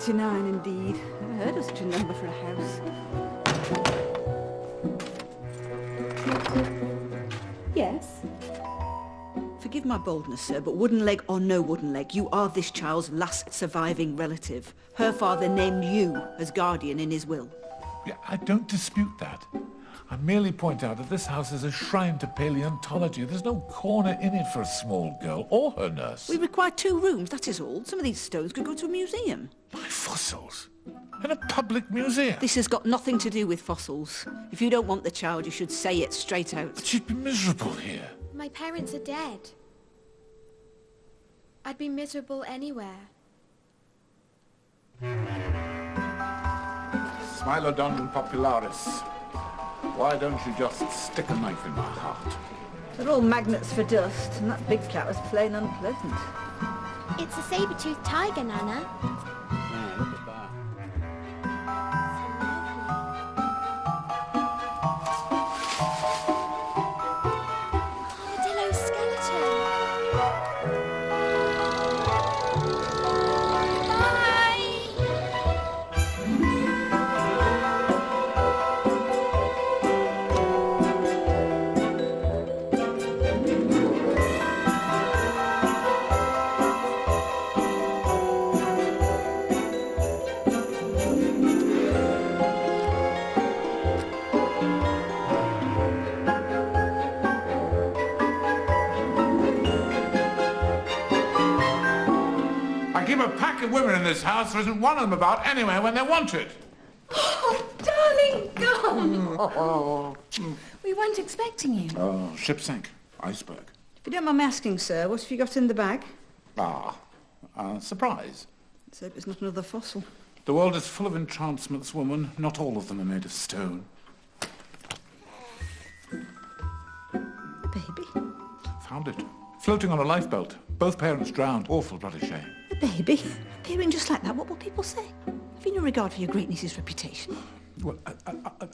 99 indeed. Never heard of such a number for a house. Yes? Forgive my boldness, sir, but wooden leg or no wooden leg, you are this child's last surviving relative. Her father named you as guardian in his will. Yeah, I don't dispute that. I merely point out that this house is a shrine to paleontology. There's no corner in it for a small girl or her nurse. We require 2 rooms, that is all. Some of these stones could go to a museum. My fossils? In a public museum? This has got nothing to do with fossils. If you don't want the child, you should say it straight out. But she'd be miserable here. My parents are dead. I'd be miserable anywhere. Smilodon popularis. Why don't you just stick a knife in my heart? They're all magnets for dust, and that big cat was plain unpleasant. It's a saber-toothed tiger, Nana. Yeah, look at that. Armadillo skeleton. A pack of women in this house, there isn't one of them about anywhere when they're wanted. Oh, darling Gum! We weren't expecting you. Oh, ship sank. Iceberg. If you don't mind me asking, sir, what have you got in the bag? Surprise. Let's hope it's not another fossil. The world is full of enchantments, woman. Not all of them are made of stone. Baby? Found it. Floating on a lifebelt. Both parents drowned. Awful bloody shame. A baby? Appearing just like that, what will people say? Have you no regard for your great niece's reputation? Well,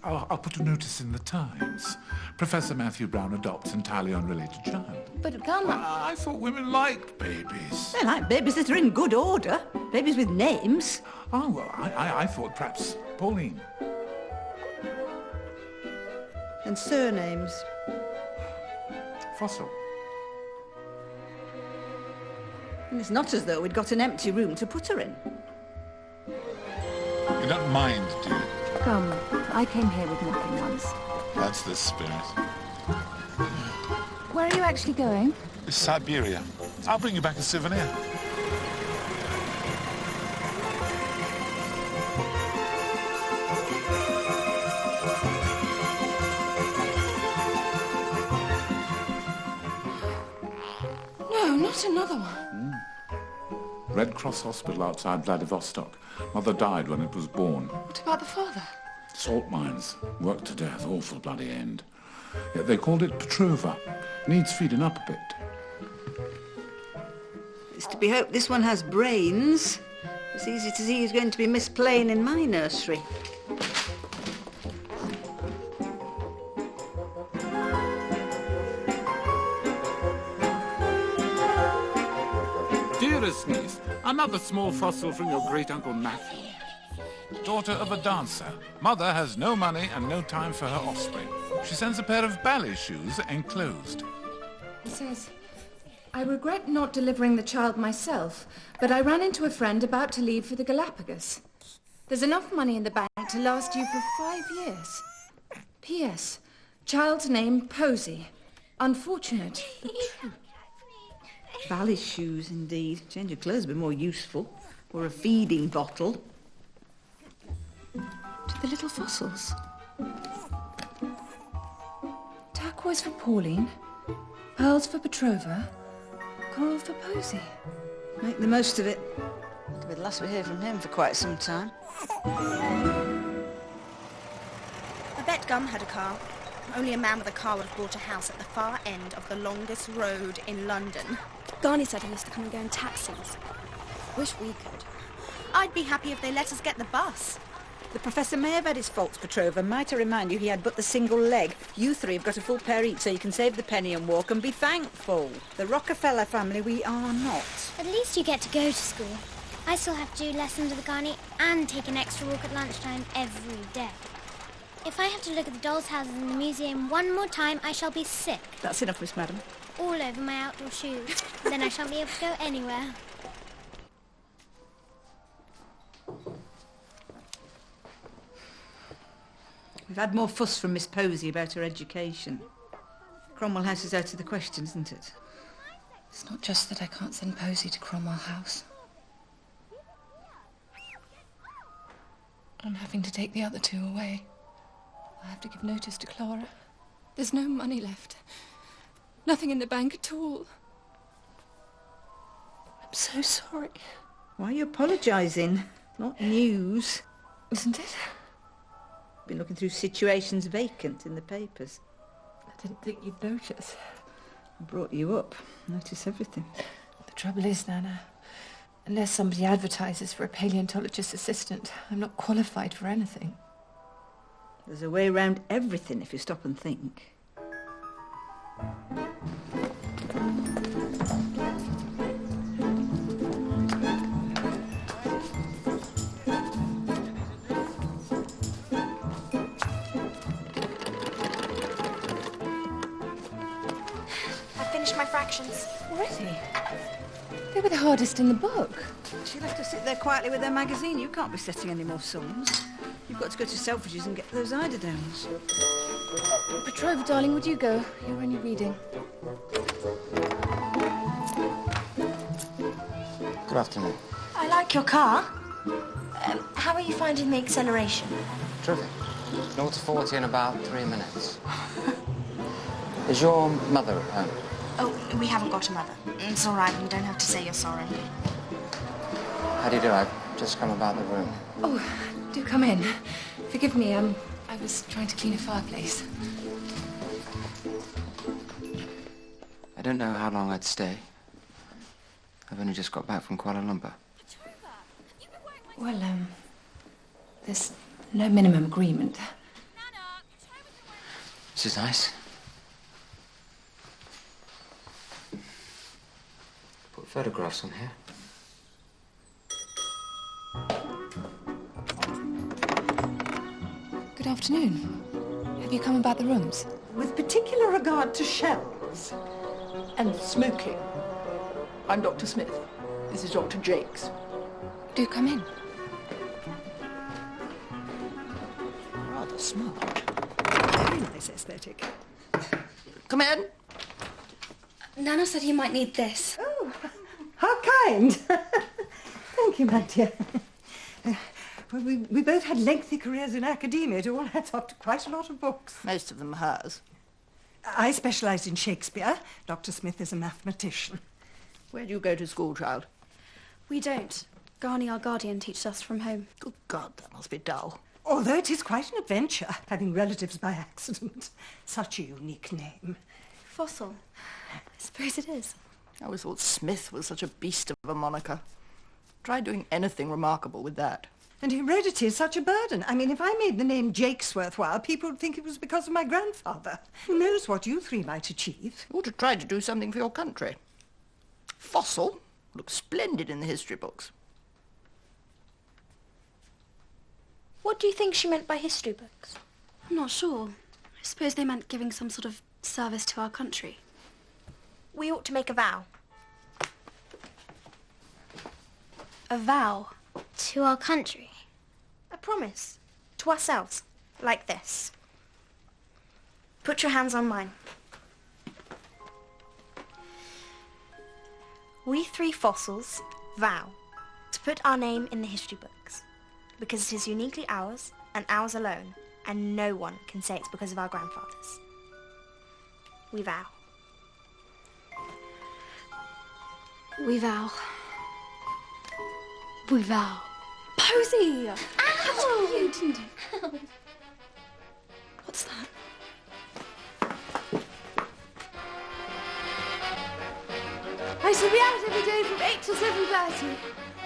I'll put a notice in the Times. Professor Matthew Brown adopts entirely unrelated child. But Gum... I thought women liked babies. They like babies that are in good order. Babies with names. Oh, well, I thought perhaps Pauline. And surnames. Fossil. And it's not as though we'd got an empty room to put her in. You don't mind, do you? Gum, I came here with nothing once. That's the spirit. Where are you actually going? Siberia. I'll bring you back a souvenir. No, not another one. Red Cross Hospital outside Vladivostok. Mother died when it was born. What about the father? Salt mines. Worked to death. Awful bloody end. Yeah, they called it Petrova. Needs feeding up a bit. It's to be hoped this one has brains. It's easy to see who's going to be Miss Plain in my nursery. Dearest niece, another small fossil from your great-uncle Matthew. Daughter of a dancer. Mother has no money and no time for her offspring. She sends a pair of ballet shoes enclosed. It says, I regret not delivering the child myself, but I ran into a friend about to leave for the Galapagos. There's enough money in the bank to last you for 5 years. P.S. Child's name Posy. Unfortunate, but true. Ballet shoes, indeed. Change of clothes would be more useful. Or a feeding bottle. To the little fossils. Turquoise for Pauline, pearls for Petrova, coral for Posy. Make the most of it. It'll be the last we hear from him for quite some time. I bet Gum had a car. Only a man with a car would have bought a house at the far end of the longest road in London. Garni said he used to come and go in taxis. Wish we could. I'd be happy if they let us get the bus. The professor may have had his faults, Petrova. Might I remind you he had but the single leg. You 3 have got a full pair each, so you can save the penny and walk and be thankful. The Rockefeller family, we are not. At least you get to go to school. I still have to do lessons with Ghani and take an extra walk at lunchtime every day. If I have to look at the dolls' houses in the museum one more time, I shall be sick. That's enough, Miss Madam. All over my outdoor shoes. Then I shan't be able to go anywhere. We've had more fuss from Miss Posy about her education. Cromwell House is out of the question, isn't it? It's not just that I can't send Posy to Cromwell House. I'm having to take the other two away. I have to give notice to Clara. There's no money left. Nothing in the bank at all. I'm so sorry. Why are you apologising? Not news. Isn't it? Been looking through situations vacant in the papers. I didn't think you'd notice. I brought you up. Notice everything. The trouble is, Nana, unless somebody advertises for a paleontologist assistant, I'm not qualified for anything. There's a way around everything if you stop and think. My fractions. Already? They were the hardest in the book. She'll have to sit there quietly with her magazine. You can't be setting any more sums. You've got to go to Selfridges and get those eiderdowns. Petrovi, darling, would you go? You're only reading. Good afternoon. I like your car. How are you finding the acceleration? Terrific. 0 to 40 in about 3 minutes. Is your mother at home? Oh, we haven't got a mother. It's all right, you don't have to say you're sorry. How do you do? I've just come about the room. Oh, do come in. Forgive me, I was trying to clean a fireplace. I don't know how long I'd stay. I've only just got back from Kuala Lumpur. Well, there's no minimum agreement. This is nice. Put photographs on here. Good afternoon. Have you come about the rooms? With particular regard to shells and smoking. I'm Dr. Smith. This is Dr. Jakes. Do come in. Rather smart. Very nice aesthetic. Come in. Nana said he might need this. Oh, how kind. Thank you, my dear. Well, we both had lengthy careers in academia. It all adds up to quite a lot of books. Most of them hers. I specialised in Shakespeare. Dr. Smith is a mathematician. Where do you go to school, child? We don't. Ghani, our guardian, teaches us from home. Good God, that must be dull. Although it is quite an adventure, having relatives by accident. Such a unique name. Fossil. I suppose it is. I always thought Smith was such a beast of a moniker. Try doing anything remarkable with that. And heredity is such a burden. I mean, if I made the name Jakes worthwhile, people would think it was because of my grandfather. Who knows what you three might achieve? You ought to try to do something for your country. Fossil looks splendid in the history books. What do you think she meant by history books? I'm not sure. I suppose they meant giving some sort of service to our country. We ought to make a vow. A vow? To our country? A promise. To ourselves. Like this. Put your hands on mine. We three fossils vow to put our name in the history books because it is uniquely ours and ours alone, and no one can say it's because of our grandfathers. We vow. We vow. We vow. Posy! Ow! You didn't. What's that? I shall be out every day from 8 till 7:30.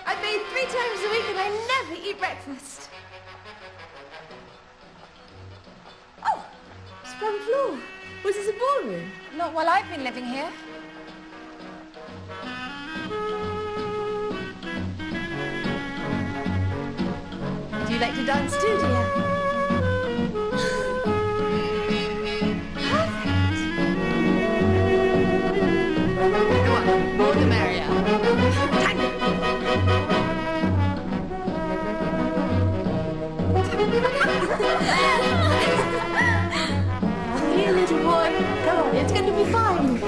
I bathe 3 times a week and I never eat breakfast. Oh, sprung floor. Was this a ballroom? Not while I've been living here. you like to dance too, dear? Go on, more the merrier. Tango. Here, little boy. Go on, it's going to be fine.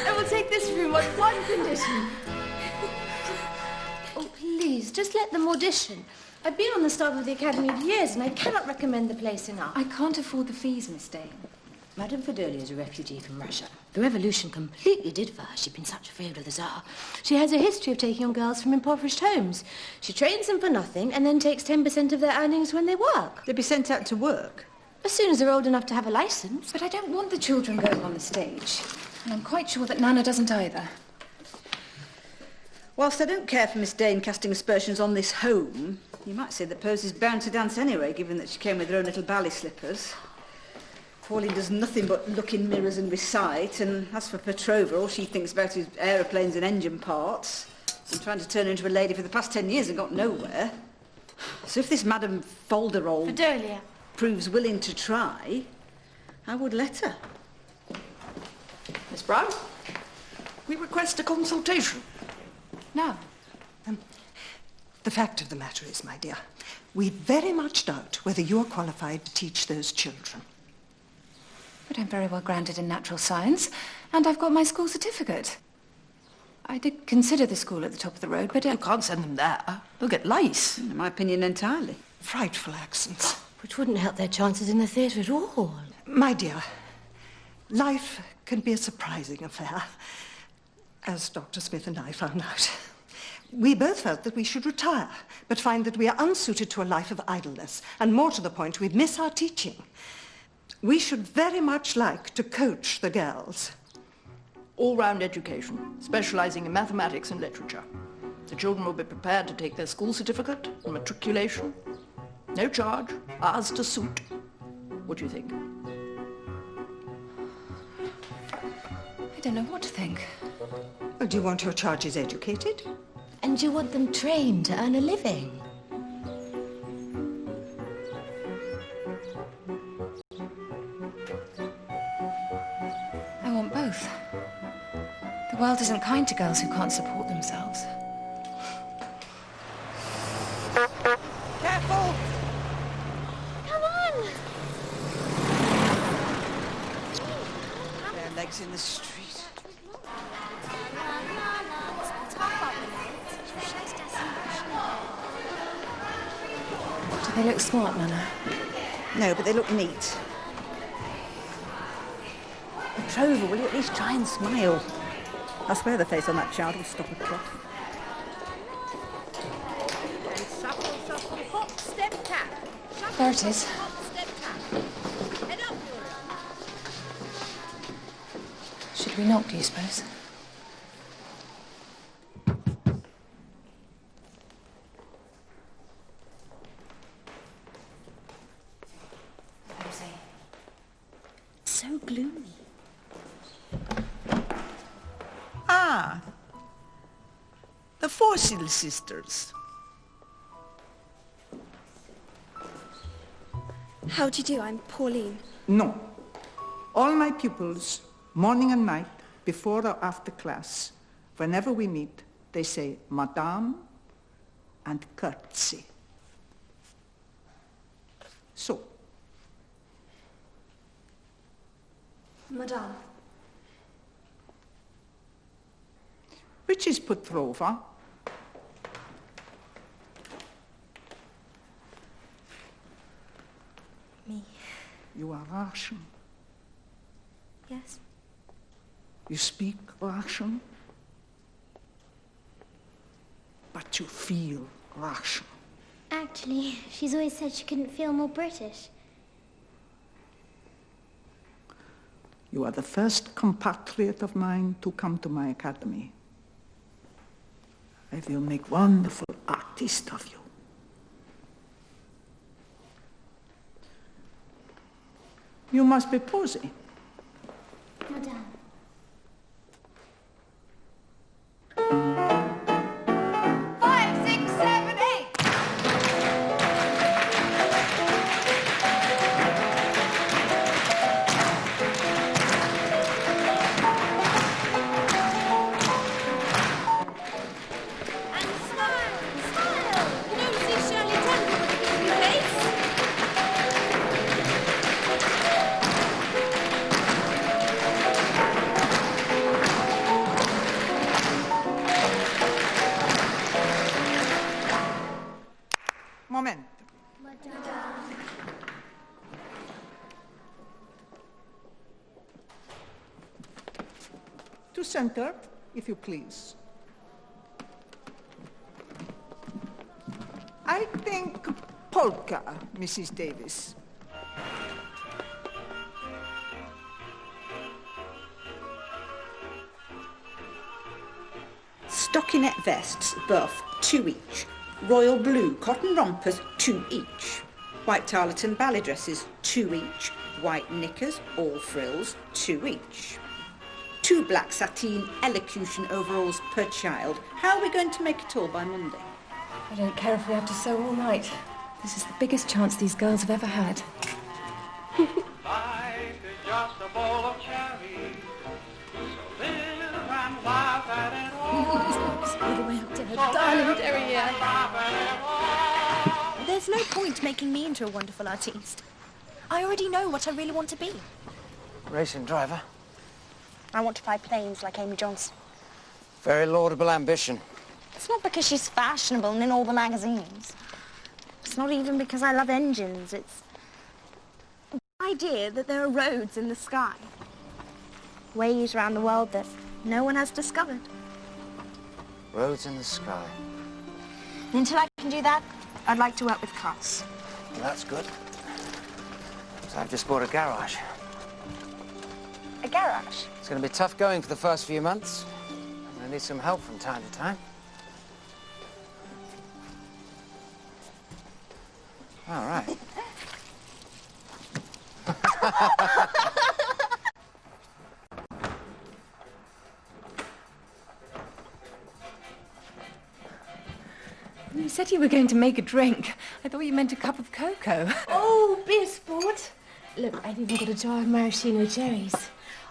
I will take this room on one condition. Oh, please, just let them audition. I've been on the staff of the Academy for years, and I cannot recommend the place enough. I can't afford the fees, Miss Dane. Madame Fidelia is a refugee from Russia. The revolution completely did for her. She'd been such a favourite of the Tsar. She has a history of taking on girls from impoverished homes. She trains them for nothing and then takes 10% of their earnings when they work. They'd be sent out to work. As soon as they're old enough to have a licence. But I don't want the children going on the stage. And I'm quite sure that Nana doesn't either. Whilst I don't care for Miss Dane casting aspersions on this home, you might say that Posy's bound to dance anyway, given that she came with her own little ballet slippers. Pauline does nothing but look in mirrors and recite, and as for Petrovi, all she thinks about is aeroplanes and engine parts. And trying to turn her into a lady for the past 10 years and got nowhere. So if this Madame Folderol Fidelia proves willing to try, I would let her. Miss Brown, we request a consultation. Now, the fact of the matter is, my dear, we very much doubt whether you're qualified to teach those children. But I'm very well grounded in natural science, and I've got my school certificate. I did consider the school at the top of the road, but... You can't send them there. They'll get lice. In my opinion, entirely. Frightful accents. Which wouldn't help their chances in the theatre at all. My dear, life can be a surprising affair, as Dr. Smith and I found out. We both felt that we should retire, but find that we are unsuited to a life of idleness, and more to the point, we miss our teaching. We should very much like to coach the girls. All-round education, specialising in mathematics and literature. The children will be prepared to take their school certificate and matriculation. No charge, ours to suit. What do you think? I don't know what to think. Well, do you want your charges educated? And you want them trained to earn a living. I want both. The world isn't kind to girls who can't support themselves. Careful! Come on! Bare legs in the street. Do they look smart, Nana? No, but they look neat. Petrovi, will you at least try and smile? I swear the face on that child will stop a clock. Shuffle, shuffle, hop, step, tap. Shuffle, There it is. hop, step, tap. Head up, Gloria. Should we knock, do you suppose? So gloomy. Ah, the Fossil sisters. How do you do? I'm Pauline. No. All my pupils, morning and night, before or after class, whenever we meet, they say Madame and curtsy. So. Madame. Which is Petrova? Me. You are Russian. Yes. You speak Russian, but you feel Russian. Actually, she's always said she couldn't feel more British. You are the first compatriot of mine to come to my academy. I will make wonderful art artist of you. You must be Posy. Madame. Moment. To center, if you please. I think polka, Mrs. Davis. Stockinette vests, buff, 2 each. Royal blue cotton rompers, 2 each. White tarlatan ballet dresses, 2 each. White knickers, all frills, 2 each. 2 black sateen elocution overalls per child. How are we going to make it all by Monday? I don't care if we have to sew all night. This is the biggest chance these girls have ever had. Life is just a bowl of cherries, so live and laugh at it all. All the way up to her darling derriere. There's no point making me into a wonderful artiste. I already know what I really want to be. Racing driver. I want to fly planes like Amy Johnson. Very laudable ambition. It's not because she's fashionable and in all the magazines. It's not even because I love engines. It's the idea that there are roads in the sky. Ways around the world that no one has discovered. Roads in the sky. And until I can do that, I'd like to work with cars. Well, that's good. So I've just bought a garage. A garage? It's going to be tough going for the first few months. I'm going to need some help from time to time. All right. You said you were going to make a drink. I thought you meant a cup of cocoa. Oh, be a sport. Look, I've even got a jar of maraschino cherries.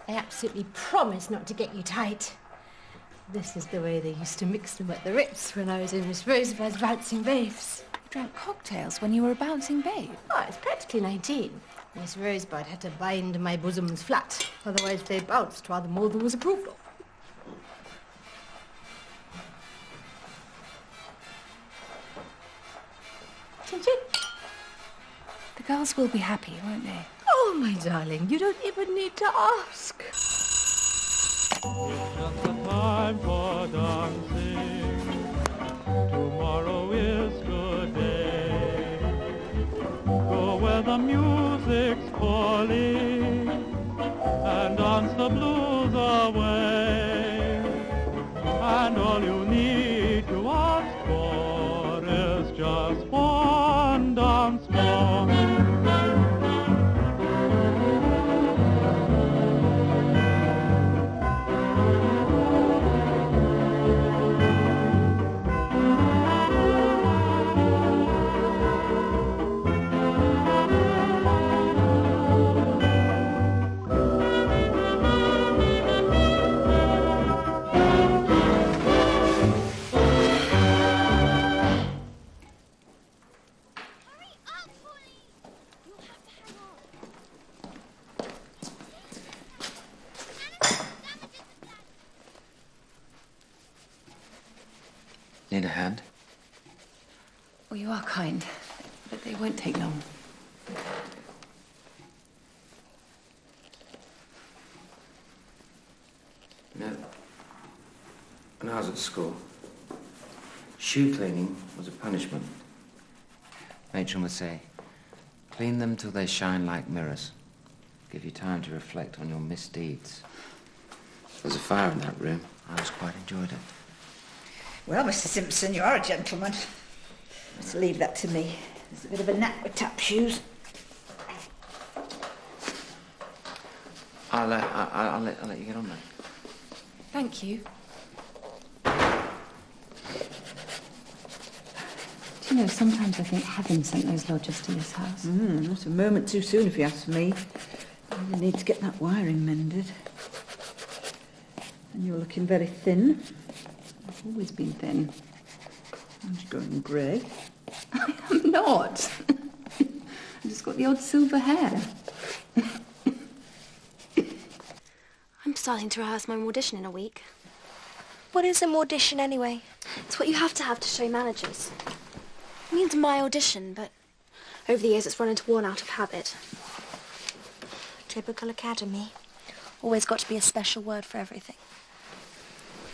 I absolutely promise not to get you tight. This is the way they used to mix them at the Ritz when I was in Miss Rosebud's Bouncing Babes. You drank cocktails when you were a bouncing babe? Oh, it's practically 19. Miss Rosebud had to bind my bosoms flat, otherwise they bounced rather more than was approved of. The girls will be happy, won't they? Oh, my darling, you don't even need to ask. It's just the time for dancing. Tomorrow is good day. Go where the music's calling and dance the blues away. And all you need to ask for is just one dance more. Need a hand? Oh, you are kind, but they won't take long. No. When I was at school, shoe cleaning was a punishment. Matron would say, clean them till they shine like mirrors. Give you time to reflect on your misdeeds. There was a fire in that room. I always quite enjoyed it. Well, Mr. Simpson, you are a gentleman. Just leave that to me. There's a bit of a knack with tap shoes. I'll let you get on then. Thank you. Do you know, sometimes I think heaven sent those lodgers to this house. Not a moment too soon, if you ask me. You need to get that wiring mended. And you're looking very thin. I've always been thin. And you're going grey. I'm not. I've just got the odd silver hair. I'm starting to rehearse my audition in a week. What is an audition anyway? It's what you have to show managers. It means my audition, but over the years it's run into worn out of habit. Typical academy. Always got to be a special word for everything.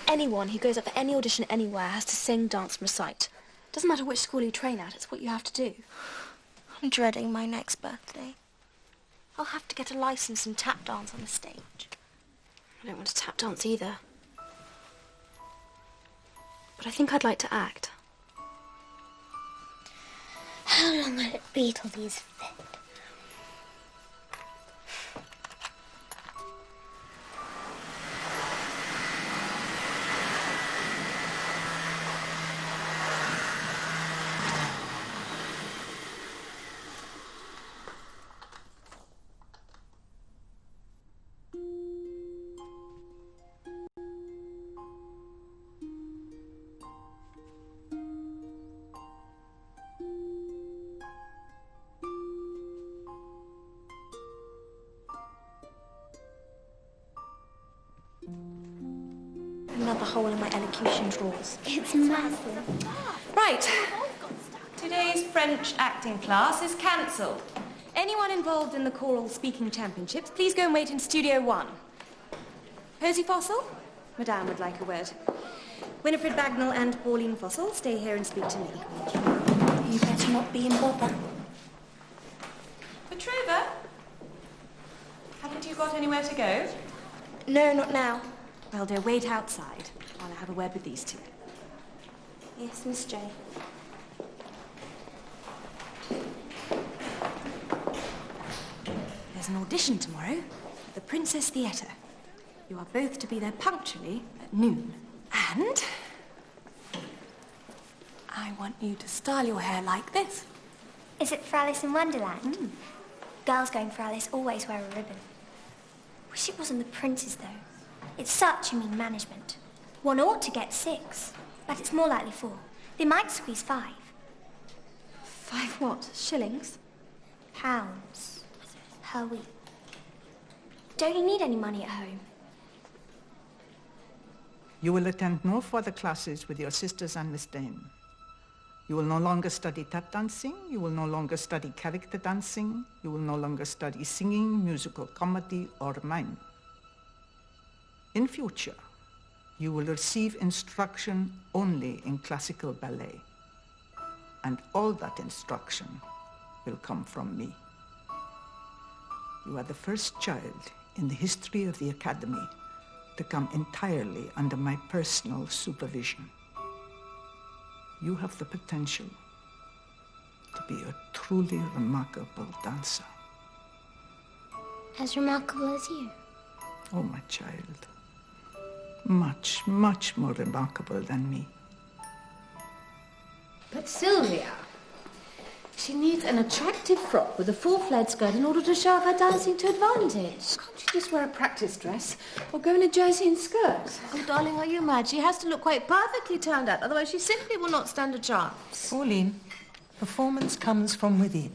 Anyone who goes up for any audition anywhere has to sing, dance, and recite. Doesn't matter which school you train at, it's what you have to do. I'm dreading my next birthday. I'll have to get a license and tap dance on the stage. I don't want to tap dance either. But I think I'd like to act. How long will it be till these fit? Another hole in my elocution drawers. It's massive. Right. Today's French acting class is cancelled. Anyone involved in the choral speaking championships, please go and wait in Studio 1. Posy Fossil, Madame would like a word. Winifred Bagnall and Pauline Fossil, stay here and speak to me. You better not be in bother. Petrova, haven't you got anywhere to go? No, not now. Well, dear, wait outside while I have a word with these two. Yes, Miss J. There's an audition tomorrow at the Princess Theatre. You are both to be there punctually at noon. And I want you to style your hair like this. Is it for Alice in Wonderland? Girls going for Alice always wear a ribbon. Wish it wasn't the princes, though. It's such a mean management. One ought to get 6, but it's more likely 4. They might squeeze 5. 5 what? Shillings? Pounds. Per week. Don't you need any money at home? You will attend no further classes with your sisters and Miss Dane. You will no longer study tap dancing. You will no longer study character dancing. You will no longer study singing, musical comedy, or mime. In future, you will receive instruction only in classical ballet. And all that instruction will come from me. You are the first child in the history of the Academy to come entirely under my personal supervision. You have the potential to be a truly remarkable dancer. As remarkable as you? Oh, my child. Much, much more remarkable than me. But Sylvia, she needs an attractive frock with a full-fledged skirt in order to show off her dancing to advantage. Can't she just wear a practice dress or go in a jersey and skirt? Oh, darling, are you mad? She has to look quite perfectly turned out, otherwise she simply will not stand a chance. Pauline, performance comes from within.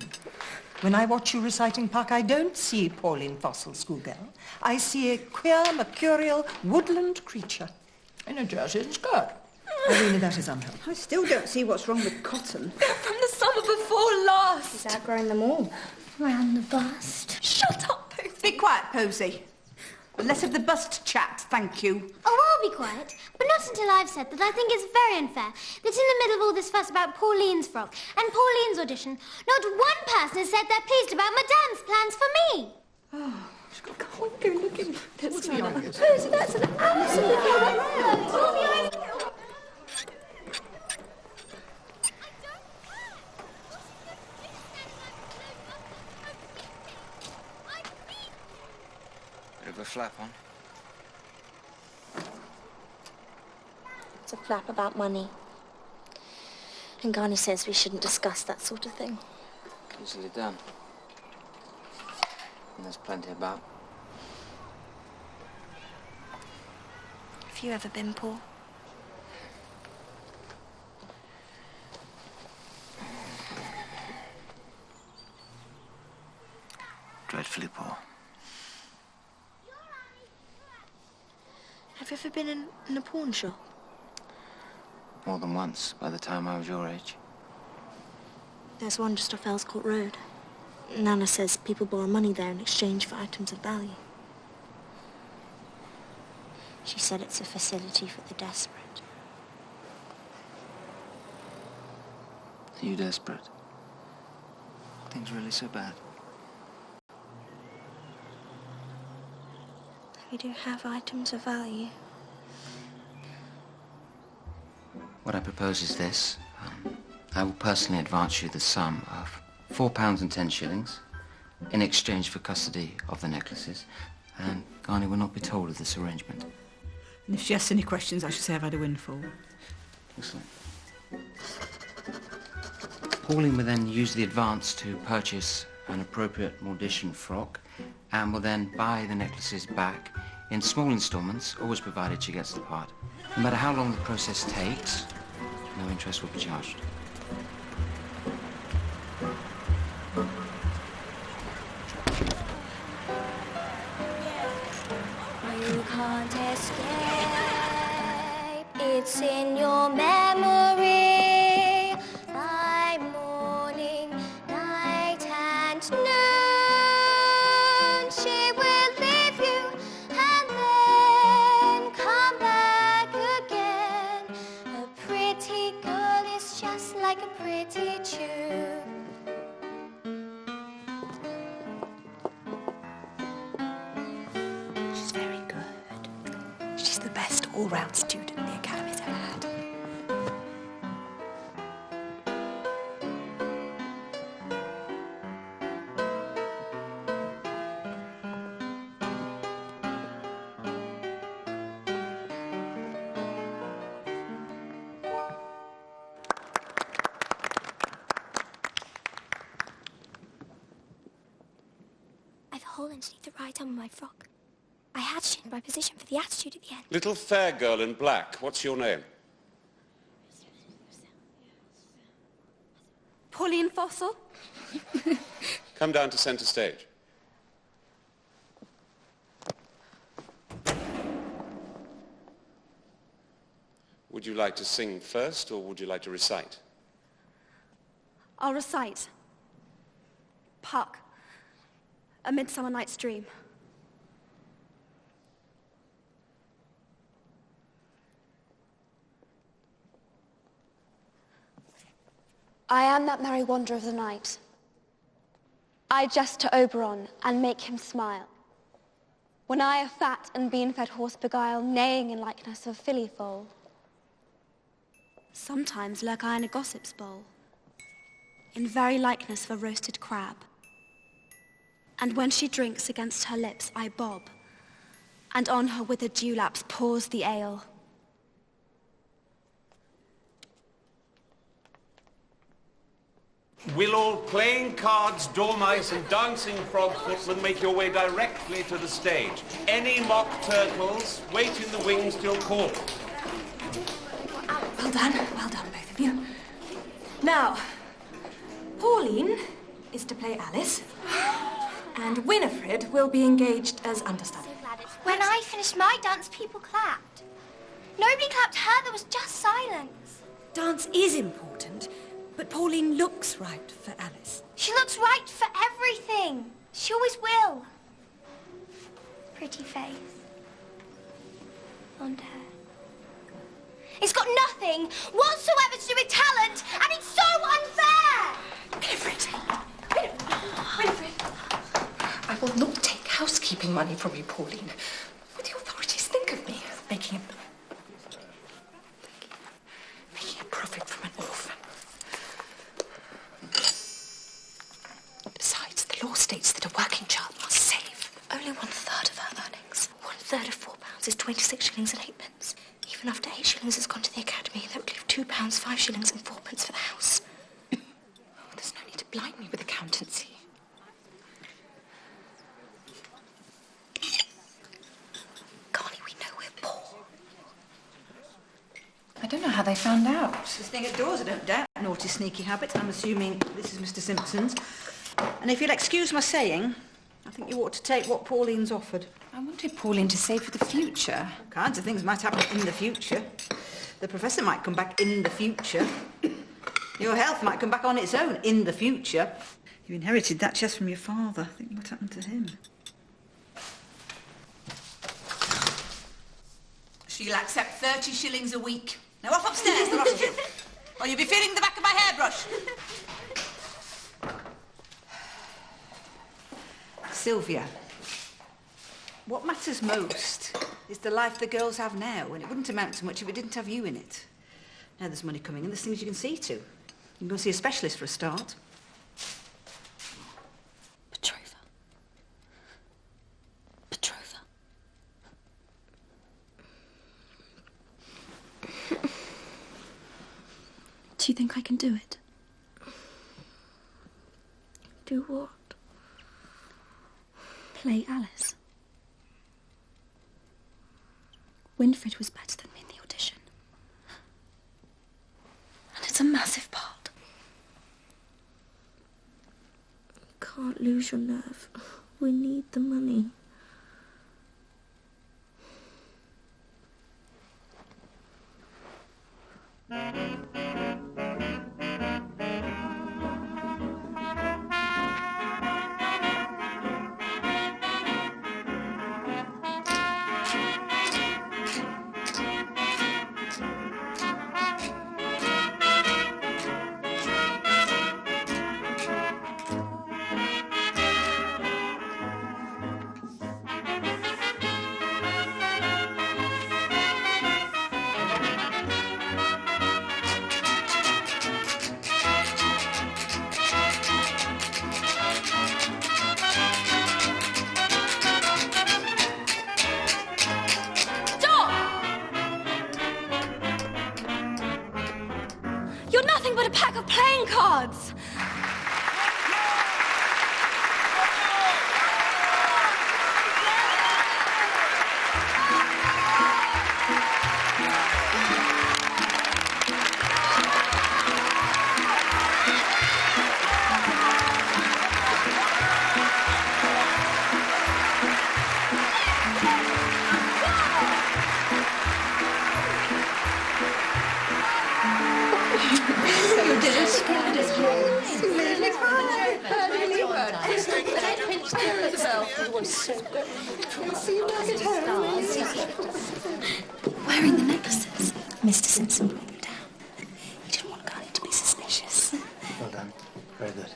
When I watch you reciting Puck, I don't see Pauline Fossil, schoolgirl. I see a queer, mercurial, woodland creature. In a jersey and skirt. Irina, that is unhelpful. I still don't see what's wrong with cotton. From the summer before last. She's outgrowing them all. Round the bust. Shut up, Posy. Be quiet, Posy. Less of the bust chat, thank you. Oh, I'll be quiet, but not until I've said that I think it's very unfair that in the middle of all this fuss about Pauline's frock and Pauline's audition, not one person has said they're pleased about Madame's plans for me. Oh, can't go looking. What's the idea? Posy, that's an absolute Bit of a flap on. It's a flap about money. And Garni says we shouldn't discuss that sort of thing. Easily done. And there's plenty about. Have you ever been poor? Dreadfully poor. Have you ever been in a pawn shop? More than once, by the time I was your age. There's one just off Elscourt Road. Nana says people borrow money there in exchange for items of value. She said it's a facility for the desperate. Are you desperate? Things really so bad? We do have items of value. What I propose is this. I will personally advance you the sum of £4.10 in exchange for custody of the necklaces, and Garni will not be told of this arrangement. And if she asks any questions, I should say I've had a windfall. Excellent. Pauline will then use the advance to purchase an appropriate Mortician frock, and will then buy the necklaces back in small instalments, always provided she gets the part. No matter how long the process takes, no interest will be charged. You can't escape, it's in your memory, by morning, night and noon. She will leave you and then come back again. A pretty girl is just like a pretty tune. She's very good. She's the best all-round student the Academy's ever had. I've a hole underneath the right arm of my frock. I had to change my position for the attitude at the end. Little fair girl in black, what's your name? Pauline Fossil? Come down to centre stage. Would you like to sing first, or would you like to recite? I'll recite. Puck. A Midsummer Night's Dream. I am that merry wanderer of the night. I jest to Oberon and make him smile. When I a fat and bean-fed horse beguile, neighing in likeness of filly foal. Sometimes lurk I in a gossip's bowl, in very likeness of a roasted crab. And when she drinks against her lips, I bob, and on her withered dewlaps pours the ale. Will all playing cards, dormice and dancing frog footmen make your way directly to the stage? Any mock turtles, wait in the wings till called. Well done, both of you. Now, Pauline is to play Alice, and Winifred will be engaged as understudy. When I finished my dance, people clapped. Nobody clapped her, there was just silence. Dance is important, but Pauline looks right for Alice. She looks right for everything. She always will. Pretty face. Blonde hair. It's got nothing whatsoever to do with talent, and it's so unfair! Winifred! I will not take housekeeping money from you, Pauline. What do the authorities think of me? Making a profit from an orphan. Besides, the law states that a working child must save only 1/3 of her earnings. third of £4 is 26 shillings and 8p. Even after 8 shillings has gone to the academy, that would leave £2, 5 shillings and 4p for the house. Oh, there's no need to blind me with accountancy. Golly, we know we're poor. I don't know how they found out. This thing at doors, I don't doubt. Naughty, sneaky habit. I'm assuming this is Mr. Simpson's. And if you'll excuse my saying, I think you ought to take what Pauline's offered. I wanted Pauline to save for the future. All kinds of things might happen in the future. The professor might come back in the future. Your health might come back on its own in the future. You inherited that chest from your father. Think what happened to him. She'll accept 30 shillings a week. Now off upstairs, the lot of you. Or you'll be feeling the back of my hairbrush. Sylvia, what matters most is the life the girls have now, and it wouldn't amount to much if it didn't have you in it. Now there's money coming in, there's things you can see to. You can go see a specialist for a start. Petrova. Do you think I can do it? Do what? Play Alice. Winfred was better than me in the audition. And it's a massive part. You can't lose your nerve. We need the money. You're nothing but a pack of playing cards. Wearing the necklaces. Mr. Simpson brought them down. He didn't want Garnet to be suspicious. Well done. Very good.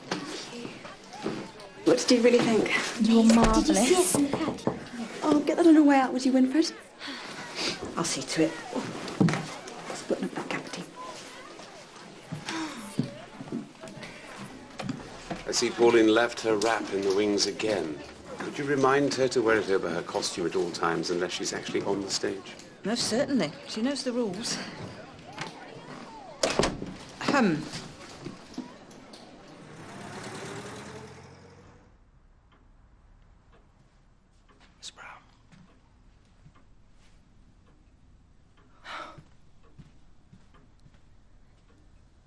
What did you really think? You're marvellous. Did you see us in the pet? Oh, get that on her way out, would you, Winfred? I'll see to it. Let's button up that cavity. I see Pauline left her wrap in the wings again. Could you remind her to wear it over her costume at all times unless she's actually on the stage? Most certainly. She knows the rules. Miss Brown.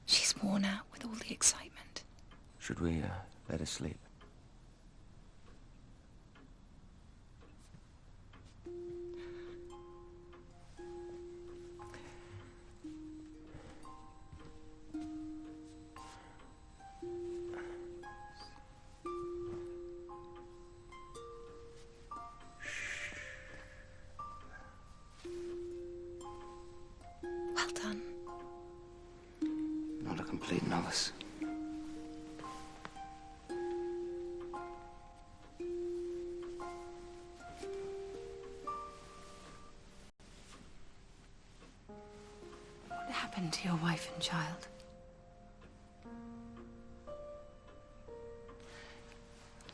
She's worn out with all the excitement. Should we let her sleep? Well done. Not a complete novice. What happened to your wife and child?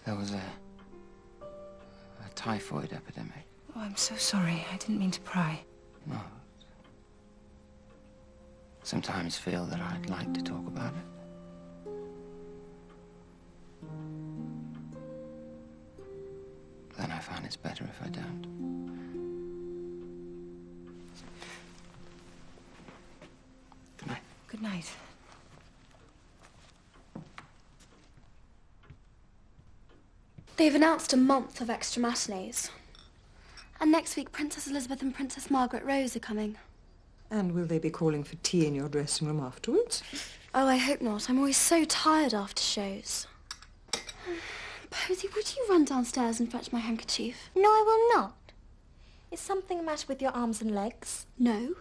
There was a typhoid epidemic. Oh, I'm so sorry. I didn't mean to pry. No. Sometimes feel that I'd like to talk about it. Then I find it's better if I don't. Good night. Good night. They've announced a month of extra matinees. And next week, Princess Elizabeth and Princess Margaret Rose are coming. And will they be calling for tea in your dressing room afterwards? Oh, I hope not. I'm always so tired after shows. Posy, would you run downstairs and fetch my handkerchief? No, I will not. Is something the matter with your arms and legs? No.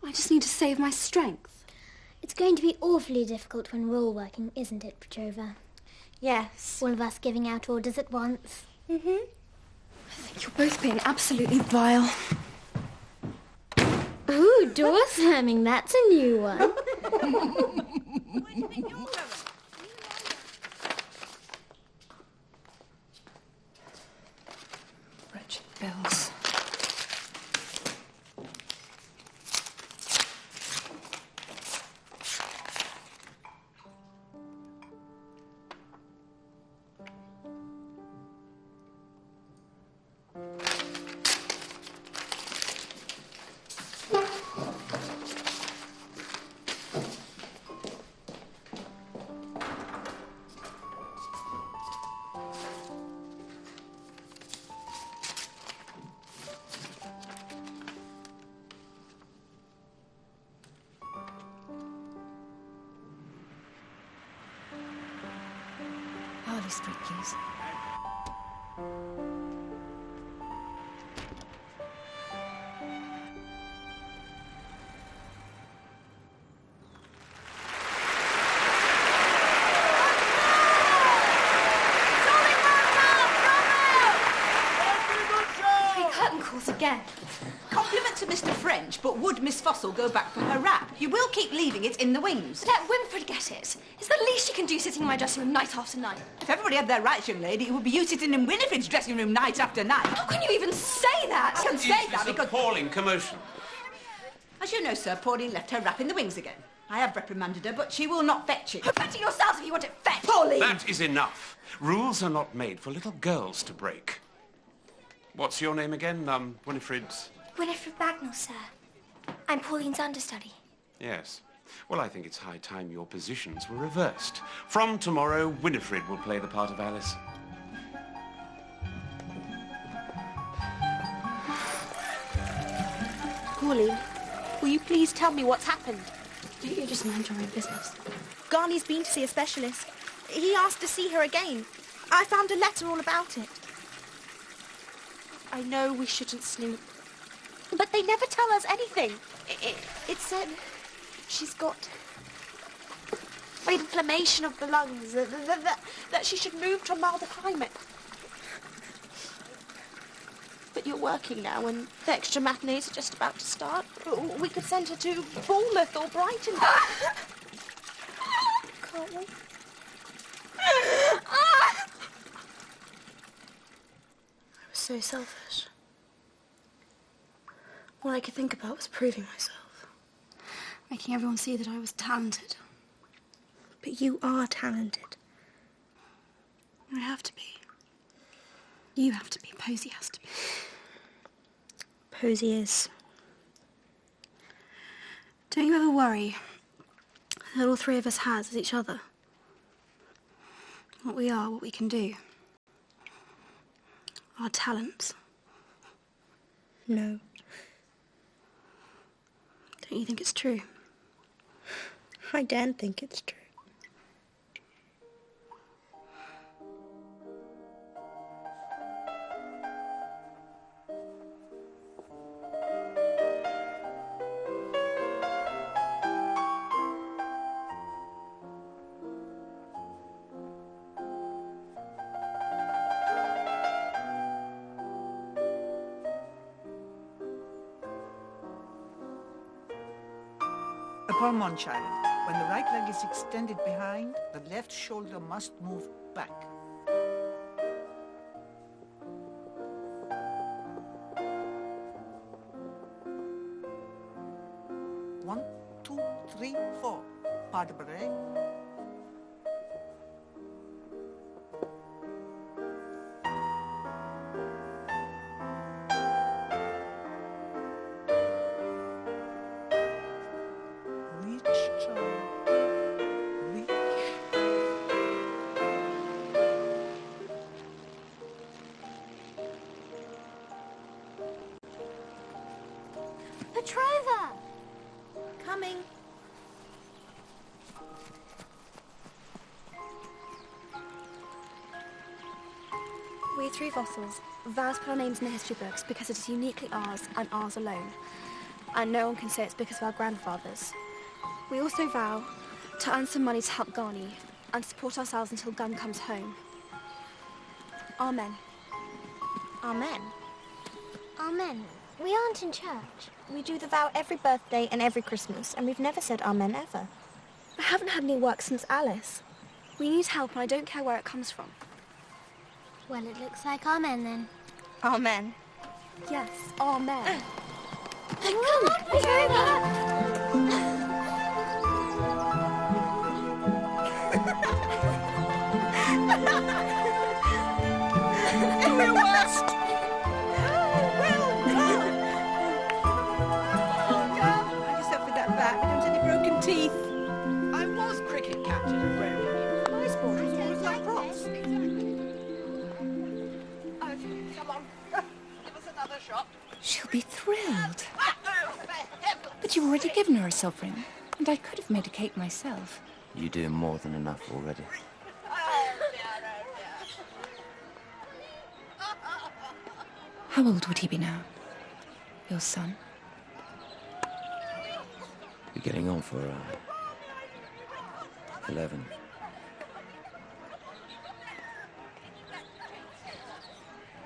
I just need to save my strength. It's going to be awfully difficult when we're all working, isn't it, Petrova? Yes. All of us giving out orders at once. Mm-hmm. I think you're both being absolutely vile. Ooh, door slamming, that's a new one. Wretched bills. Harley Street, please. Curtain calls again. Compliment to Mr. French, but would Miss Fossil go back for her wrap? You will keep leaving it in the wings. Let Winfred get it. It's the least you can do sitting in my dressing room night after night. If everybody had their rights, young lady, it would be you sitting in Winifred's dressing room night after night. How can you even say that? I can say that because... appalling commotion. As you know, sir, Pauline left her wrap in the wings again. I have reprimanded her, but she will not fetch it. Fetch it yourself if you want it fetched. Pauline! That is enough. Rules are not made for little girls to break. What's your name again? Winifred? Winifred Bagnall, sir. I'm Pauline's understudy. Yes. Well, I think it's high time your positions were reversed. From tomorrow, Winifred will play the part of Alice. Pauline, will you please tell me what's happened? Don't you just mind your own business? Garney's been to see a specialist. He asked to see her again. I found a letter all about it. I know we shouldn't snoop, but they never tell us anything. It said she's got inflammation of the lungs, that she should move to a milder climate. But you're working now and the extra matinees are just about to start. We could send her to Bournemouth or Brighton. Can't we? I was so selfish. All I could think about was proving myself. Making everyone see that I was talented. But you are talented. I have to be. You have to be. Posy has to be. Posy is. Don't you ever worry that all three of us has is each other? What we are, what we can do. Our talents. No. Don't you think it's true? I don't think it's true. Upon one child, when the right leg is extended behind, the left shoulder must move back. 1, 2, 3, 4. Pas de break. Petrova! Coming. We three fossils vow to put our names in the history books because it is uniquely ours and ours alone. And no one can say it's because of our grandfathers. We also vow to earn some money to help Ghani and support ourselves until Gum comes home. Amen. Amen. Amen. We aren't in church. We do the vow every birthday and every Christmas, and we've never said amen ever. I haven't had any work since Alice. We need help, and I don't care where it comes from. Well, it looks like amen then. Amen. Yes, amen. Come on, Petrova! You're worst! Teeth. I was cricket captain at Rome. My sport was always lacrosse. Come on, give us another shot. She'll be thrilled. But you've already given her a sovereign, and I could have made a cake myself. You're doing more than enough already. How old would he be now? Your son? You're getting on for 11.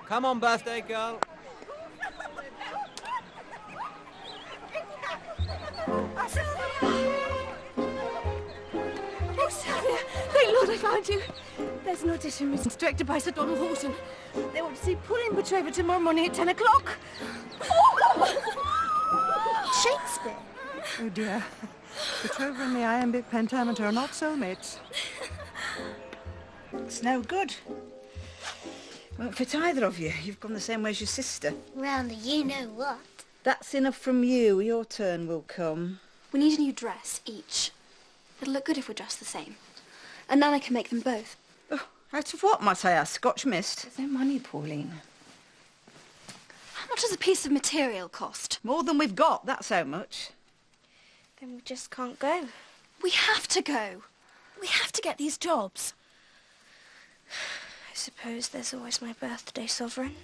Come on, birthday girl. Oh, Sylvia! Thank Lord I found you. There's an audition room directed by Sir Donald Horton. They want to see Pauline Petrovi tomorrow morning at 10 o'clock. Shakespeare? Oh dear. Petrova and the iambic pentameter are not soulmates. It's no good. Won't fit either of you. You've gone the same way as your sister. Round the you-know-what. That's enough from you. Your turn will come. We need a new dress, each. It'll look good if we're dressed the same. And Nana can make them both. Oh, out of what, might I ask? Scotch mist? There's no money, Pauline. How much does a piece of material cost? More than we've got, that's how much. Then we just can't go. We have to go. We have to get these jobs. I suppose there's always my birthday sovereign.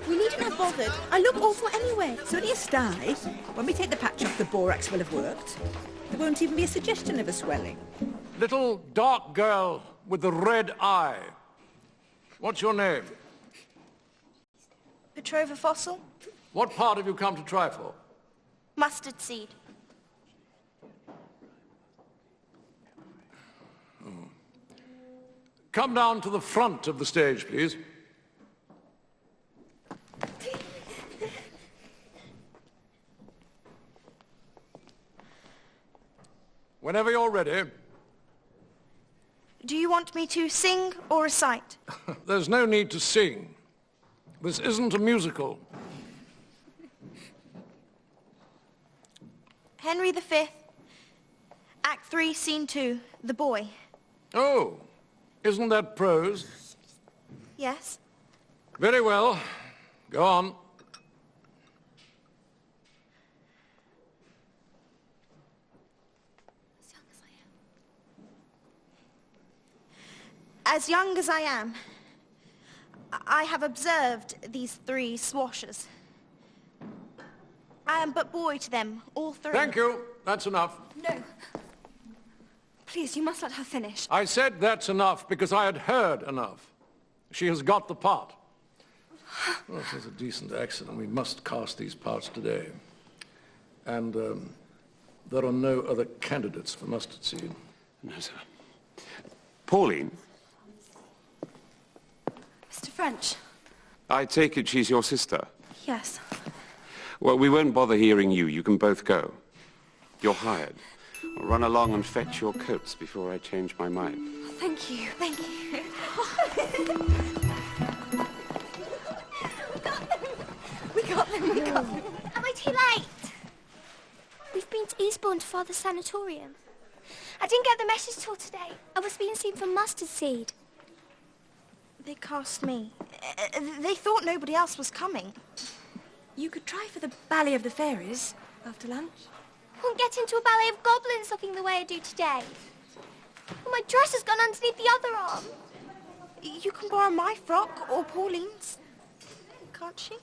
We needn't have bothered. I look awful anyway. It's only a sty. When we take the patch off, the borax will have worked. There won't even be a suggestion of a swelling. Little dark girl with the red eye. What's your name? Petrova Fossil? What part have you come to try for? Mustard seed. Come down to the front of the stage, please. Whenever you're ready. Do you want me to sing or recite? There's no need to sing. This isn't a musical. Henry V, Act 3, Scene 2, The Boy. Oh, isn't that prose? Yes. Very well. Go on. As young as I am, I have observed these three swashers. I am but boy to them, all three. Thank you. That's enough. No. Please, you must let her finish. I said that's enough because I had heard enough. She has got the part. Well, she has a decent accent, and we must cast these parts today. And there are no other candidates for mustard seed. No, sir. Pauline? Mr. French. I take it she's your sister? Yes. Well, we won't bother hearing you. You can both go. You're hired. I'll run along and fetch your coats before I change my mind. Thank you. Thank you. We got them. Am I too late? We've been to Eastbourne to Father's sanatorium. I didn't get the message till today. I was being seen from Mustard Seed. They cast me. They thought nobody else was coming. You could try for the Ballet of the Fairies after lunch. Won't get into a ballet of goblins looking the way I do today. Well, my dress has gone underneath the other arm. You can borrow my frock or Pauline's. Can't she?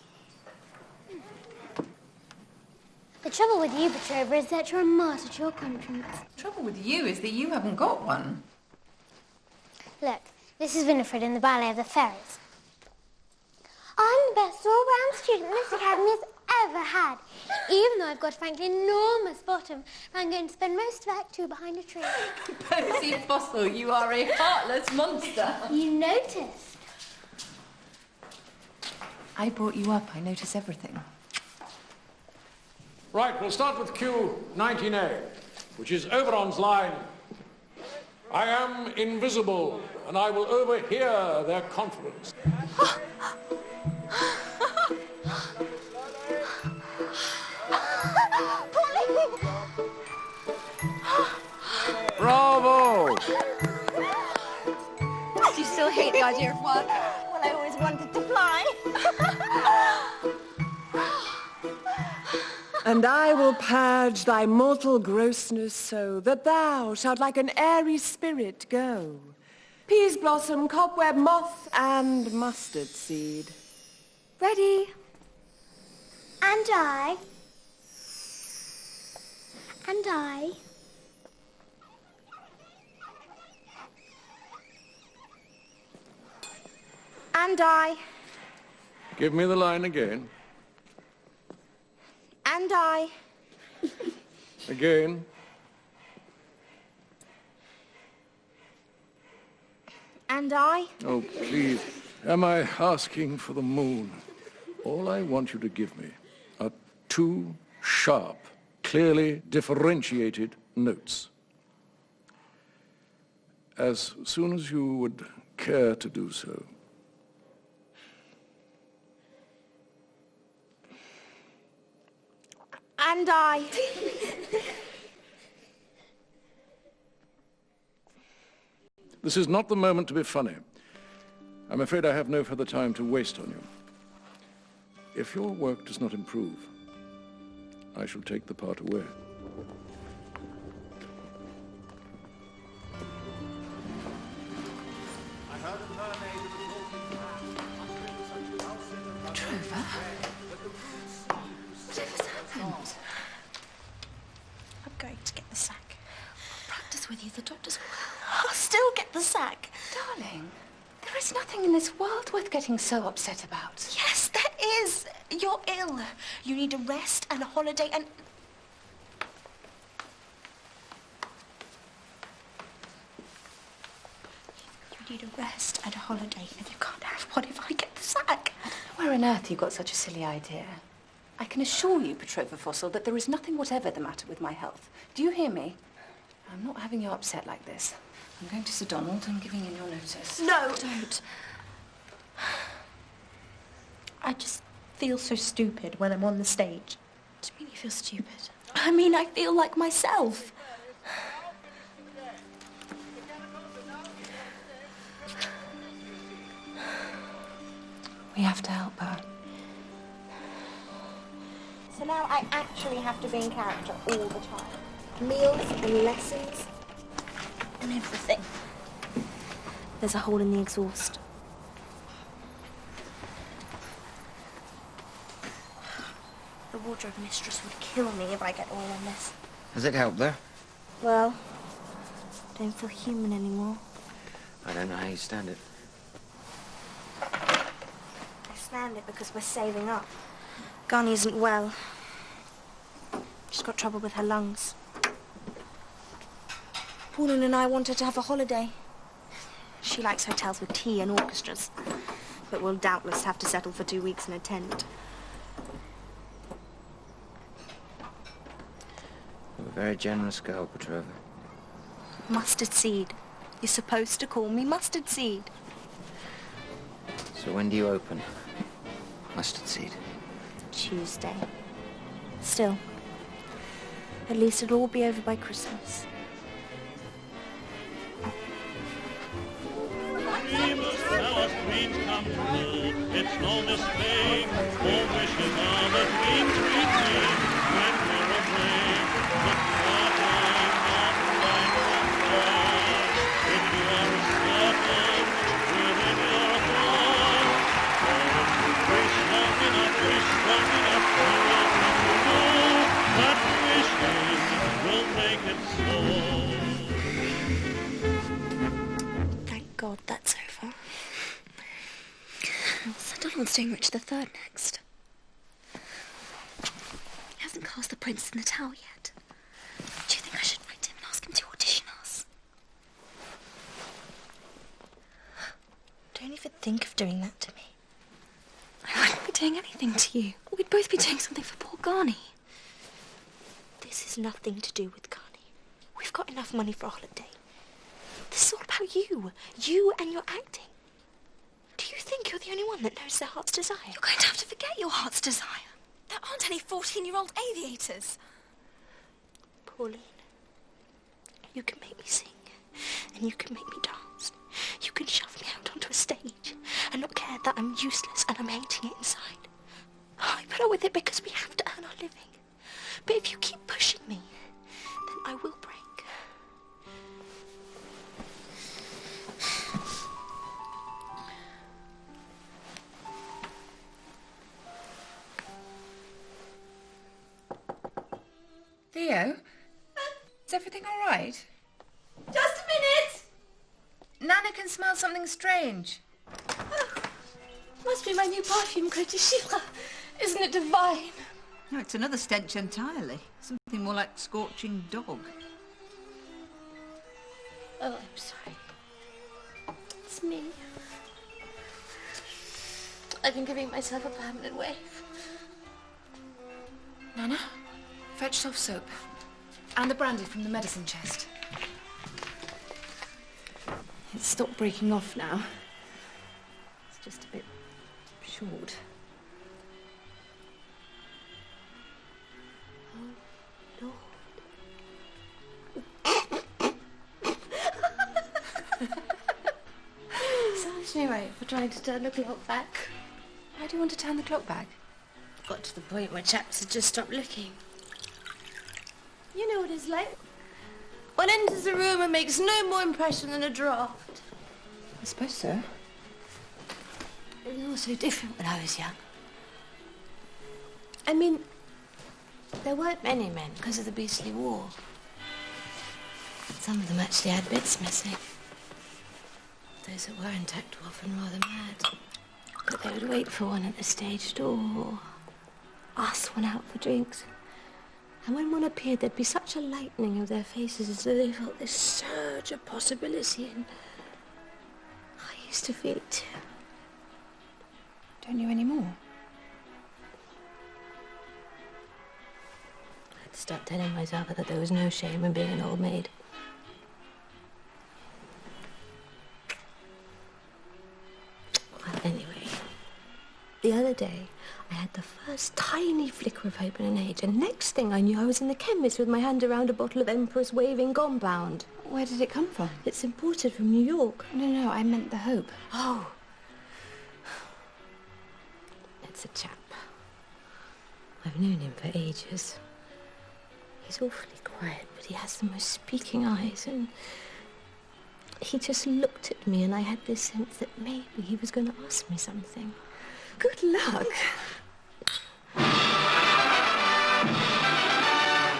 The trouble with you, Petrovi, is that you're a martyr to your conscience. The trouble with you is that you haven't got one. Look, this is Winifred in the Ballet of the Fairies. I'm the best all-round student this academy has ever had. Even though I've got a frankly enormous bottom, I'm going to spend most of Act 2 behind a tree. Posy Fossil, you are a heartless monster. You noticed. I brought you up. I notice everything. Right, we'll start with cue 19A, which is Oberon's line. I am invisible, and I will overhear their conference. Bravo! Do you still hate the idea of work? Well, I always wanted to fly. And I will purge thy mortal grossness so that thou shalt like an airy spirit go. Peas blossom, cobweb, moth, and mustard seed. Ready? And I. And I. And I. Give me the line again. And I. Again. And I. Oh, please. Am I asking for the moon? All I want you to give me are 2 sharp, clearly differentiated notes. As soon as you would care to do so. And I. This is not the moment to be funny. I'm afraid I have no further time to waste on you. If your work does not improve, I shall take the part away. Petrova? Whatever's happened? I'm going to get the sack. I'll practice with you. The doctors will. I'll still get the sack. Darling, there is nothing in this world worth getting so upset about. Yes, there is. You're ill. You need a rest and a holiday and... You need a rest and a holiday, and you can't have one if I get the sack. Where on earth you got such a silly idea? I can assure you, Petrovi Fossil, that there is nothing whatever the matter with my health. Do you hear me? I'm not having you upset like this. I'm going to Sir Donald and giving in your notice. No! Don't. I just feel so stupid when I'm on the stage. What do you mean you feel stupid? I mean, I feel like myself. We have to help her. So now I actually have to be in character all the time. Meals and lessons and everything. There's a hole in the exhaust. The wardrobe mistress would kill me if I get all on this. Has it helped there? Well, I don't feel human anymore. I don't know how you stand it. I stand it because we're saving up. Garni isn't well. She's got trouble with her lungs. Pauline and I wanted to have a holiday. She likes hotels with tea and orchestras. but will doubtless have to settle for 2 weeks in a tent. You're a very generous girl, Petrova. Mustard seed. You're supposed to call me mustard seed. So when do you open? Mustard seed. Tuesday. Still, at least it'll all be over by Christmas. It's no mistake, all wishes are the dreams we dream when we're away. But what I'm not right for, if you are certain within your heart, for if you wish long enough, you will come to know that wishing will make it so. Thank God that's over. Sunderland's doing Richard III next. He hasn't cast the Prince in the Tower yet. Do you think I should write him and ask him to audition us? Don't even think of doing that to me. I wouldn't be doing anything to you. We'd both be doing something for poor Garni. This has nothing to do with Garni. We've got enough money for a holiday. This is all about you. You and your acting. Do you think you're the only one that knows their heart's desire? You're going to have to forget your heart's desire. There aren't any 14-year-old aviators. Pauline, you can make me sing, and you can make me dance. You can shove me out onto a stage and not care that I'm useless and I'm hating it inside. I put up with it because we have to earn our living. But if you keep pushing me, then I will break. Theo? Is everything all right? Just a minute! Nana can smell something strange. Oh, must be my new perfume, Crête de Chiffre. Isn't it divine? No, it's another stench entirely. Something more like scorching dog. Oh, I'm sorry. It's me. I've been giving myself a permanent wave. Nana, fetch soft soap. And the brandy from the medicine chest. It's stopped breaking off now. It's just a bit short. Oh, Lord. Serves me right for trying to turn the clock back. Why do you want to turn the clock back? Got to the point where chaps had just stopped looking. You know what it's like. One enters a room and makes no more impression than a draft. I suppose so. It was all so different when I was young. I mean, there weren't many men because of the beastly war. Some of them actually had bits missing. Those that were intact were often rather mad. But they would wait for one at the stage door, or ask one out for drinks. And when one appeared, there'd be such a lightening of their faces as though they felt this surge of possibility, and I used to feel it too. Don't you anymore? I'd start telling myself that there was no shame in being an old maid. Well, anyway, the other day, I had the first tiny flicker of hope in an age, and next thing I knew I was in the chemist with my hand around a bottle of Emperor's Waving Compound. Where did it come from? It's imported from New York. No, I meant the hope. Oh. It's a chap. I've known him for ages. He's awfully quiet, but he has the most speaking eyes, and he just looked at me, and I had this sense that maybe he was going to ask me something. Good luck.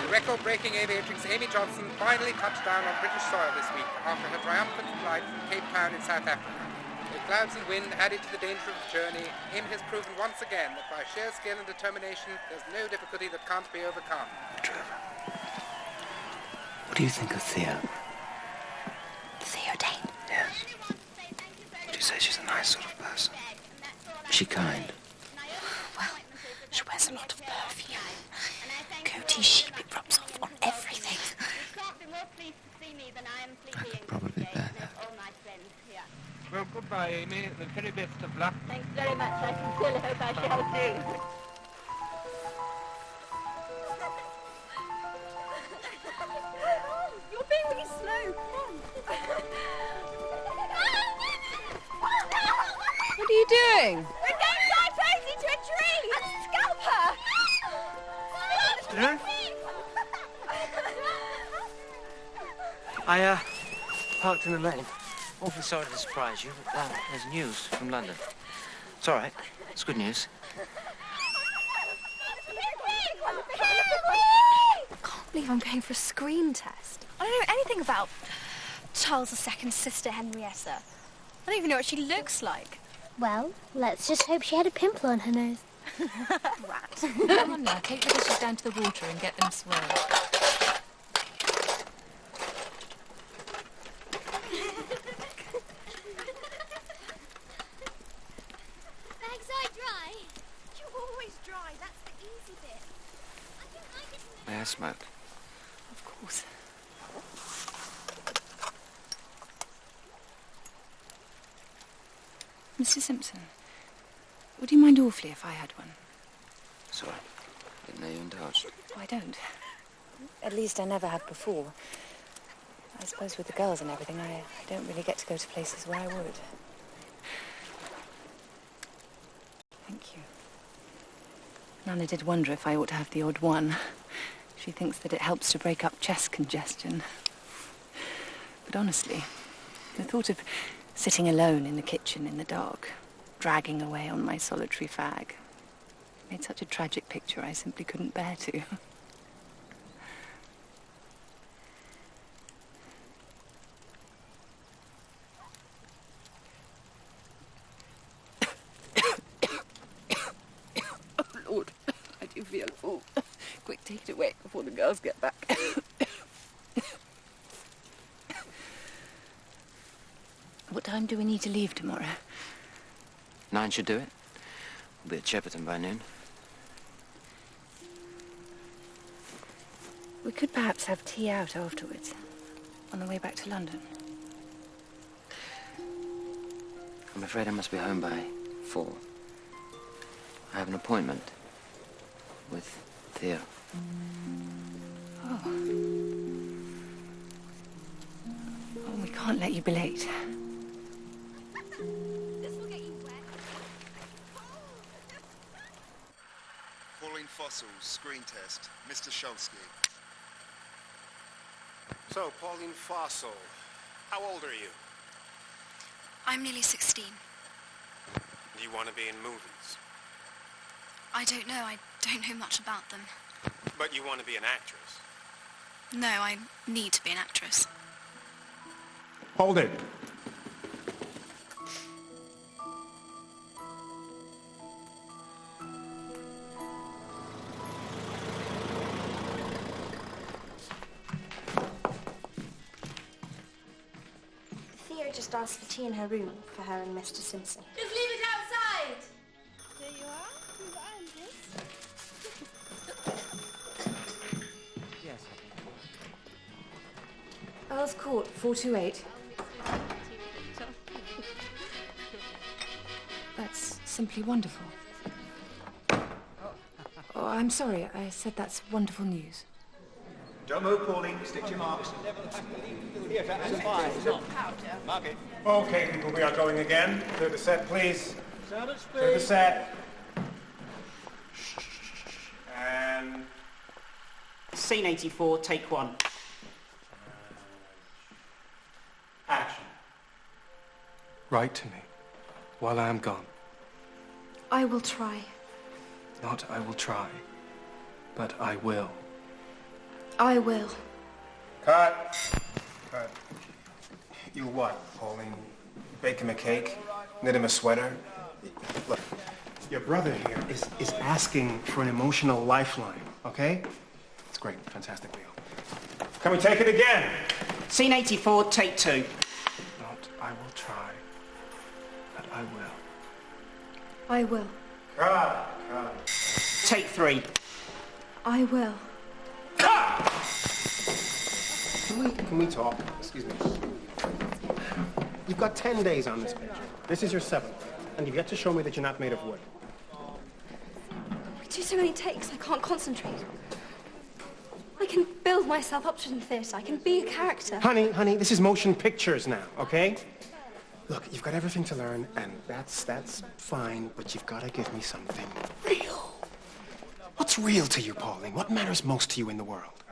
Record-breaking aviatrix Amy Johnson finally touched down on British soil this week after her triumphant flight from Cape Town in South Africa. With clouds and wind added to the danger of the journey, Amy has proven once again that by sheer skill and determination, there's no difficulty that can't be overcome. Trevor, what do you think of Theo? Theo Dane? Yes. Would you say she's a nice sort of person? she kind? Well, she wears a lot of perfume. Goatee sheep, it rubs off on everything. I could probably bear that. Well, goodbye, Amy. The very best of luck. Thanks very much. I sincerely hope I shall too. You're being really slow. What are you doing? We're going to tie Posy to a tree and scalp her. Hello? I, parked in the lane. Awfully sorry to surprise you, but there's news from London. It's all right. It's good news. I can't believe I'm going for a screen test. I don't know anything about Charles II's sister Henrietta. I don't even know what she looks like. Well, let's just hope she had a pimple on her nose. Rat. Come on now, take the dishes down to the water and get them swirled. Bags are dry. You're always dry. That's the easy bit. May I smoke? Of course. Mr. Simpson, would you mind awfully if I had one? Sorry. Didn't know you indulged. Oh, I don't. At least I never have before. I suppose with the girls and everything, I don't really get to go to places where I would. Thank you. Nana did wonder if I ought to have the odd one. She thinks that it helps to break up chest congestion. But honestly, the thought of sitting alone in the kitchen in the dark, dragging away on my solitary fag, made such a tragic picture I simply couldn't bear to. Oh, Lord, I do feel... Oh, quick, take it away before the girls get back. What time do we need to leave tomorrow? 9 should do it. We'll be at Shepperton by noon. We could perhaps have tea out afterwards, on the way back to London. I'm afraid I must be home by 4. I have an appointment with Theo. Oh. Oh, we can't let you be late. Pauline Fossil, screen test. Mr. Shulsky. So, Pauline Fossil, how old are you? I'm nearly 16. Do you want to be in movies? I don't know. I don't know much about them. But you want to be an actress? No, I need to be an actress. Hold it. Theo just asked for tea in her room for her and Mr. Simpson. Just leave it outside. There you are. You've earned this. Yes. Earl's Court, 428. That's simply wonderful. Oh, I'm sorry. I said that's wonderful news. Don't move, Pauline. Stick to your marks. Mark it. Okay, people, we are going again. Clear the set, please. Clear the set. And... Scene 84, take 1. action. Write to me while I am gone. I will try. Not I will try, but I will. I will. Cut. Cut. You what, Pauline? Bake him a cake? Knit him a sweater? Look, your brother here is asking for an emotional lifeline, okay? It's great. Fantastic, Leo. Can we take it again? Scene 84, take 2. Not I will try, but I will. I will. Cut. Take 3. I will. Can we talk? Excuse me. You've got 10 days on this picture. This is your 7th, and you've yet to show me that you're not made of wood. We do so many takes, I can't concentrate. I can build myself up to the theatre. I can be a character. Honey, this is motion pictures now, okay? Look, you've got everything to learn, and that's fine, but you've got to give me something real. What's real to you, Pauline? What matters most to you in the world?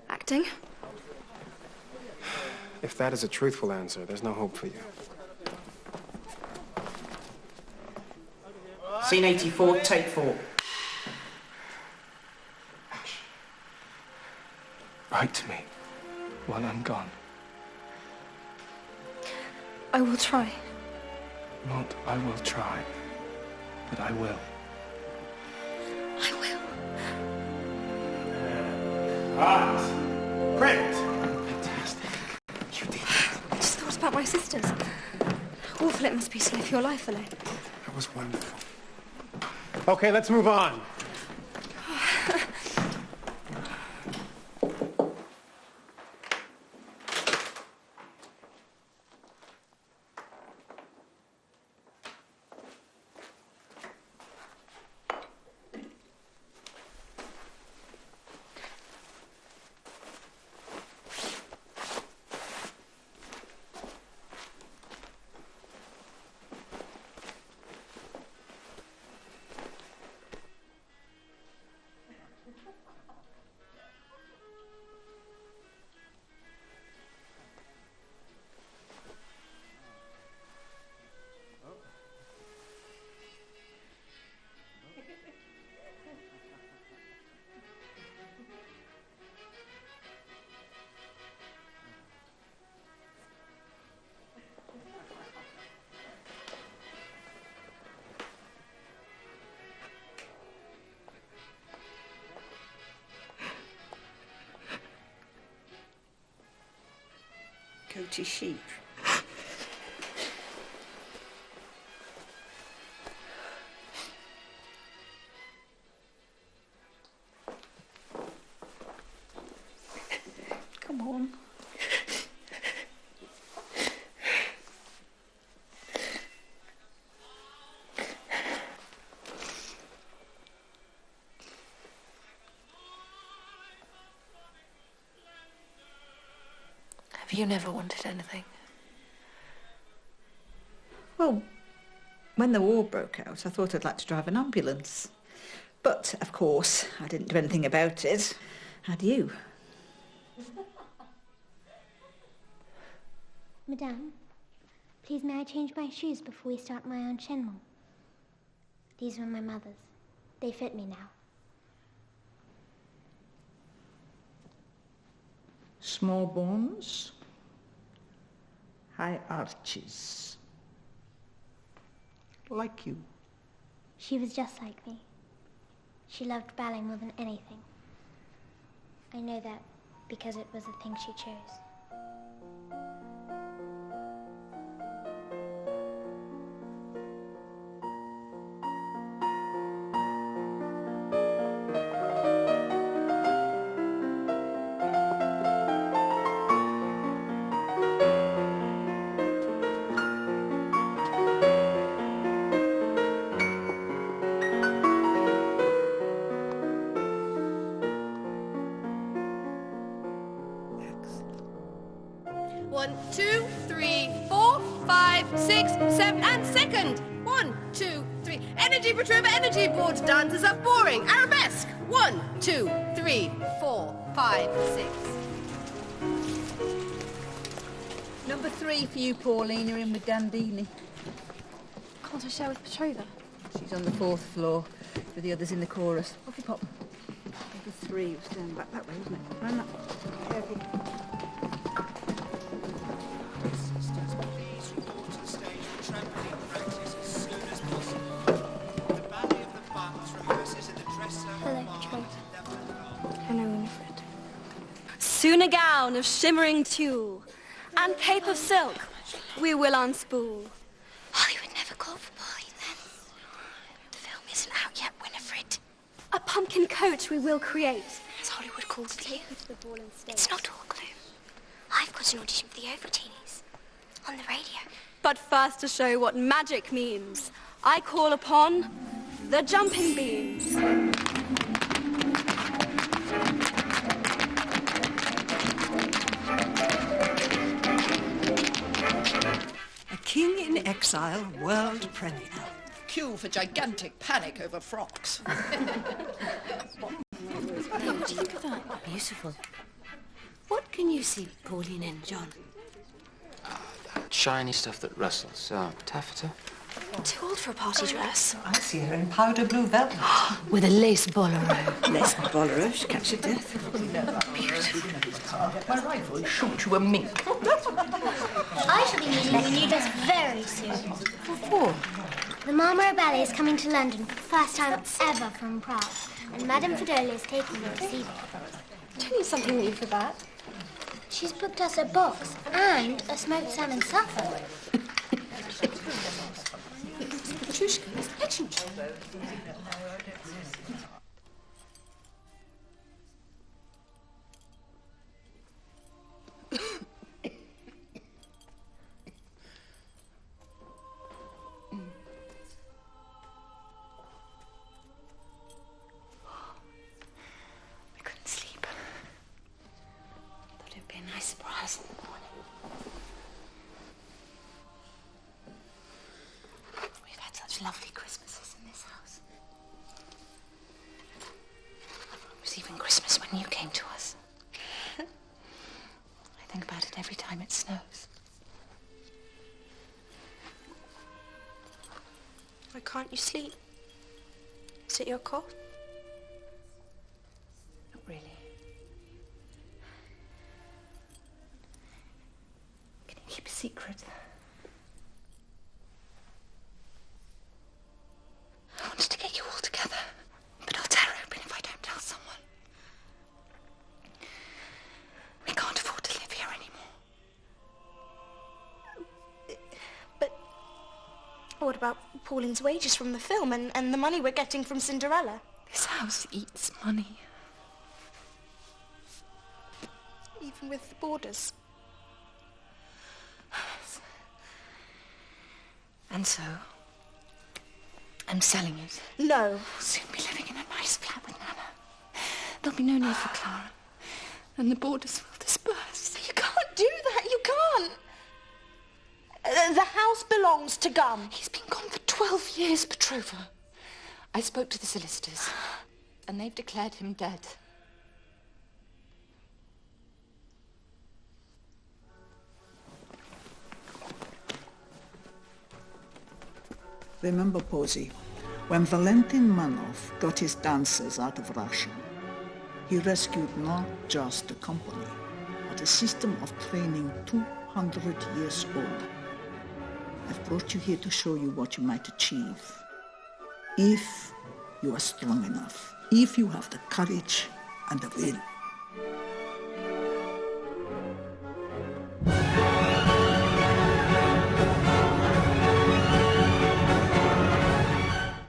Acting. If that is a truthful answer, there's no hope for you. Scene 84, take 4. Write to me while I'm gone. I will try. Not I will try, but I will. I will. Print! Fantastic. You did it. I just thought about my sisters. How awful it must be to live your life alone. That was wonderful. Okay, let's move on. Goaty sheep. Come on. Have you never wanted anything? Well, when the war broke out, I thought I'd like to drive an ambulance. But, of course, I didn't do anything about it. Had you? Madame, please may I change my shoes before we start my enchaînement? These were my mother's. They fit me now. Small bones, high arches. Like you. She was just like me. She loved ballet more than anything. I know that because it was the thing she chose. Energy board dances are boring. Arabesque. 1, 2, 3, 4, 5, 6. Number 3 for you, Pauline. You're in with Gandini. Can't I share with Petrovi? She's on the 4th floor with the others in the chorus. Off you pop. Number 3 was down back that way, wasn't it? Round that way. Careful. Soon a gown of shimmering tulle and cape of silk we will unspool. Hollywood never call for Pauline then. The film isn't out yet, Winifred. A pumpkin coach we will create. As Hollywood calls it. Take her to the ball and stage. It's not all gloom. I've got an audition for the Overteenies. On the radio. But first to show what magic means, I call upon the jumping beans. A King in Exile world premiere. Cue for gigantic panic over frocks. What do you think of that? Beautiful. What can you see Pauline in, John? Shiny stuff that rustles. Taffeta? Too old for a party dress. I see her in powder blue velvet. With a lace bolero. Lace bolero, she'd catch your death. My rifle will shoot you a mink. I shall be meeting the new dress very soon. What for? The Marlborough Ballet is coming to London for the first time ever from Prague, and Madame Fidoli is taking me to see them. Don't need something new for that. She's booked us a box and a smoked salmon supper. Petrushka is legendary. I couldn't sleep. Thought it would be a nice surprise in the morning. We've had such lovely Christmases in this house. It was even Christmas when you came to us. I think about it every time it snows. Why can't you sleep? Is it your cough? Not really. Can you keep a secret? I wanted to get you all together, but I'll tear open if I don't tell someone. We can't afford to live here anymore. But what about Pauline's wages from the film and the money we're getting from Cinderella? This house eats money. Even with the boarders. And so, I'm selling it. No. We'll soon be living in a nice flat with Nana. There'll be no need for Clara. And the boarders will disperse. You can't do that. You can't. The house belongs to Gum. He's been gone for 12 years, Petrova. I spoke to the solicitors, and they've declared him dead. Remember, Posy, when Valentin Manov got his dancers out of Russia, he rescued not just a company, but a system of training 200 years old. I've brought you here to show you what you might achieve. If you are strong enough, if you have the courage and the will.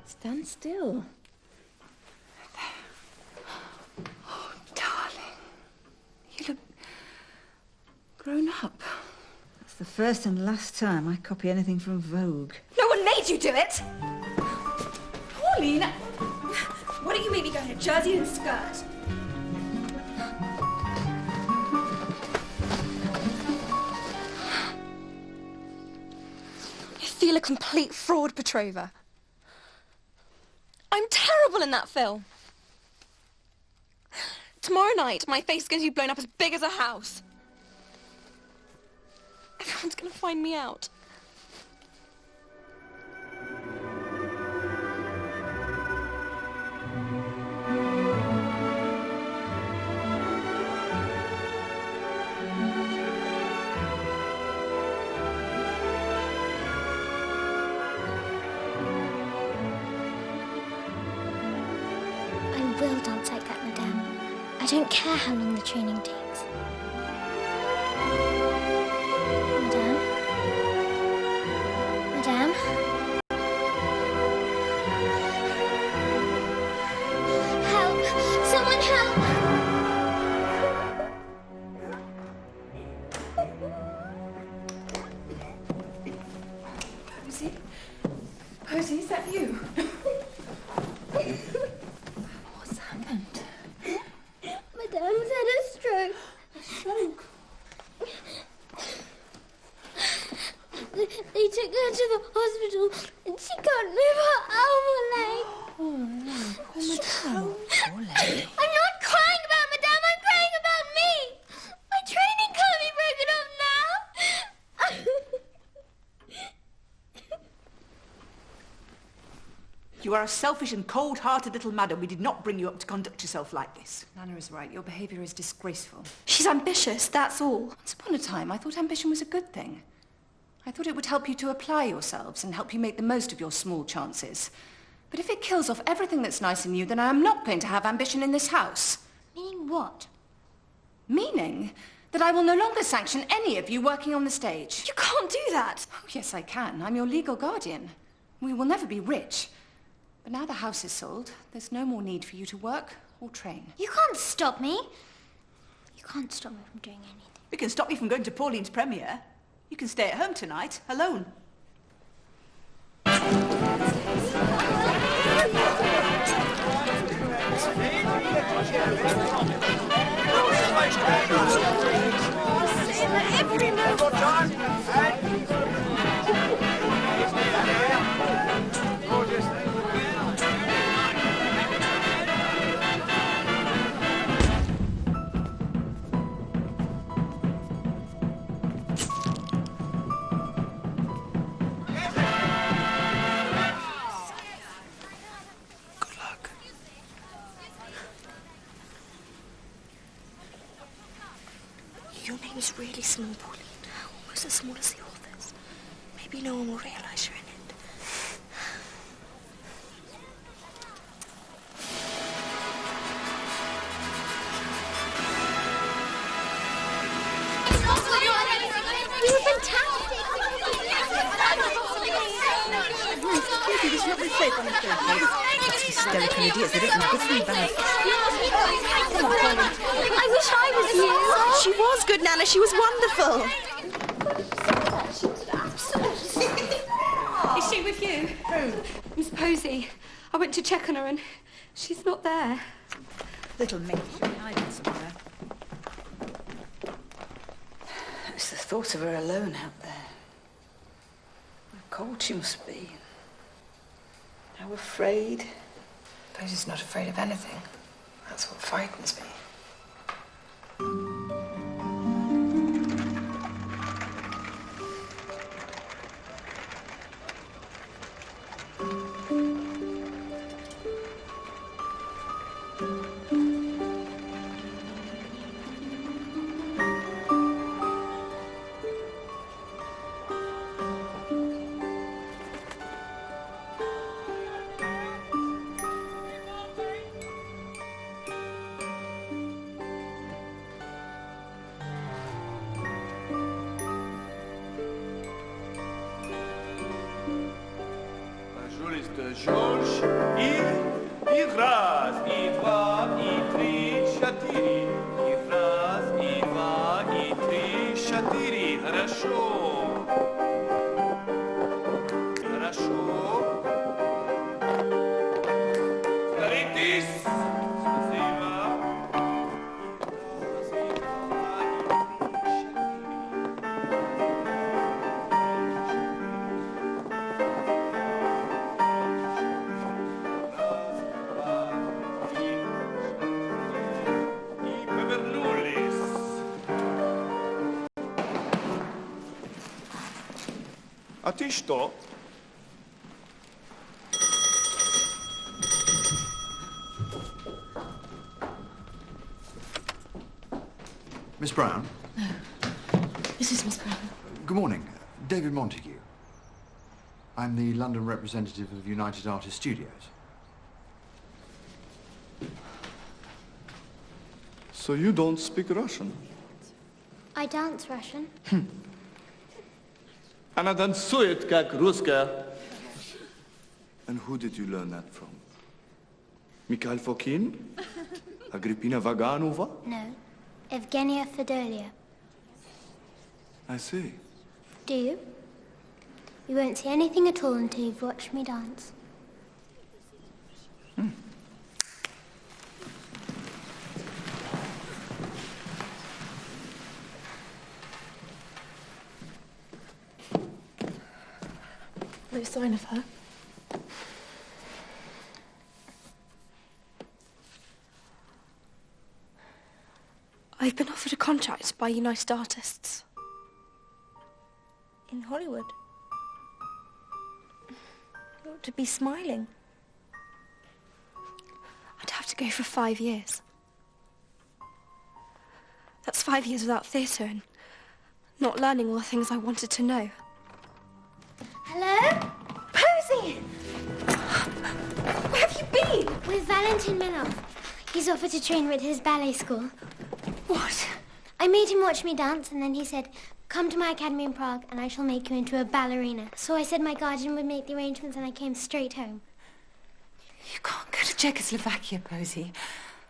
Stand still. Oh, darling. You look grown up. That's the first and last time I copy anything from Vogue. No one made you do it! Pauline! Why don't you make me go in a jersey and skirt? I feel a complete fraud, Petrova. I'm terrible in that film. Tomorrow night, my face is going to be blown up as big as a house. Everyone's going to find me out. I will dance like that, madame. I don't care how long the training takes. Madame? Madame? Posy? Posy, is that you? What's happened? Madame's had a stroke. A stroke? They took her to the hospital and she can't move her arm or leg. Oh, no. Poor Madame. Poor lady. I'm not crying about Madame, I'm crying about me. My training can't be broken up now. You are a selfish and cold-hearted little madam. We did not bring you up to conduct yourself like this. Nana is right. Your behaviour is disgraceful. She's ambitious, that's all. Once upon a time, I thought ambition was a good thing. I thought it would help you to apply yourselves and help you make the most of your small chances. But if it kills off everything that's nice in you, then I am not going to have ambition in this house. Meaning what? Meaning that I will no longer sanction any of you working on the stage. You can't do that. Oh, yes, I can. I'm your legal guardian. We will never be rich. But now the house is sold, there's no more need for you to work or train. You can't stop me. You can't stop me from doing anything. We can stop you from going to Pauline's premiere. You can stay at home tonight, alone. Your name is really small, Pauline. Almost as small as the author's. Maybe no one will realise you're in it. You were fantastic. It's not been safe on the Thursday. Hysterical idiots, they don't know good from bad. I wish I was you. She was good, Nana. She was wonderful. Is she with you? Who? Miss Posy. I went to check on her and she's not there. Little mate, she'll be hiding somewhere. It's the thought of her alone out there. How cold she must be. How afraid. Posy's not afraid of anything. That's what frightens me. George, и раз, и два, и три, четыре. И раз, и два, и три, четыре. Хорошо. Хорошо. Становитесь. Спасибо. А ты что? Miss Brown? No. This is Miss Brown. Good morning. David Montague. I'm the London representative of United Artists Studios. So you don't speak Russian? I dance Russian. Она танцует как русская. And who did you learn that from? Mikhail Fokin? Agrippina Vaganova? No. Evgenia Fedolia. I see. Do you? You won't see anything at all until you've watched me dance. No sign of her. I've been offered a contract by United Artists. In Hollywood. You ought to be smiling. I'd have to go for 5 years. That's 5 years without theatre and not learning all the things I wanted to know. Hello? Posy! Where have you been? With Valentin Manoff. He's offered to train with his ballet school. What? I made him watch me dance, and then he said, come to my academy in Prague, and I shall make you into a ballerina. So I said my guardian would make the arrangements, and I came straight home. You can't go to Czechoslovakia, Posy.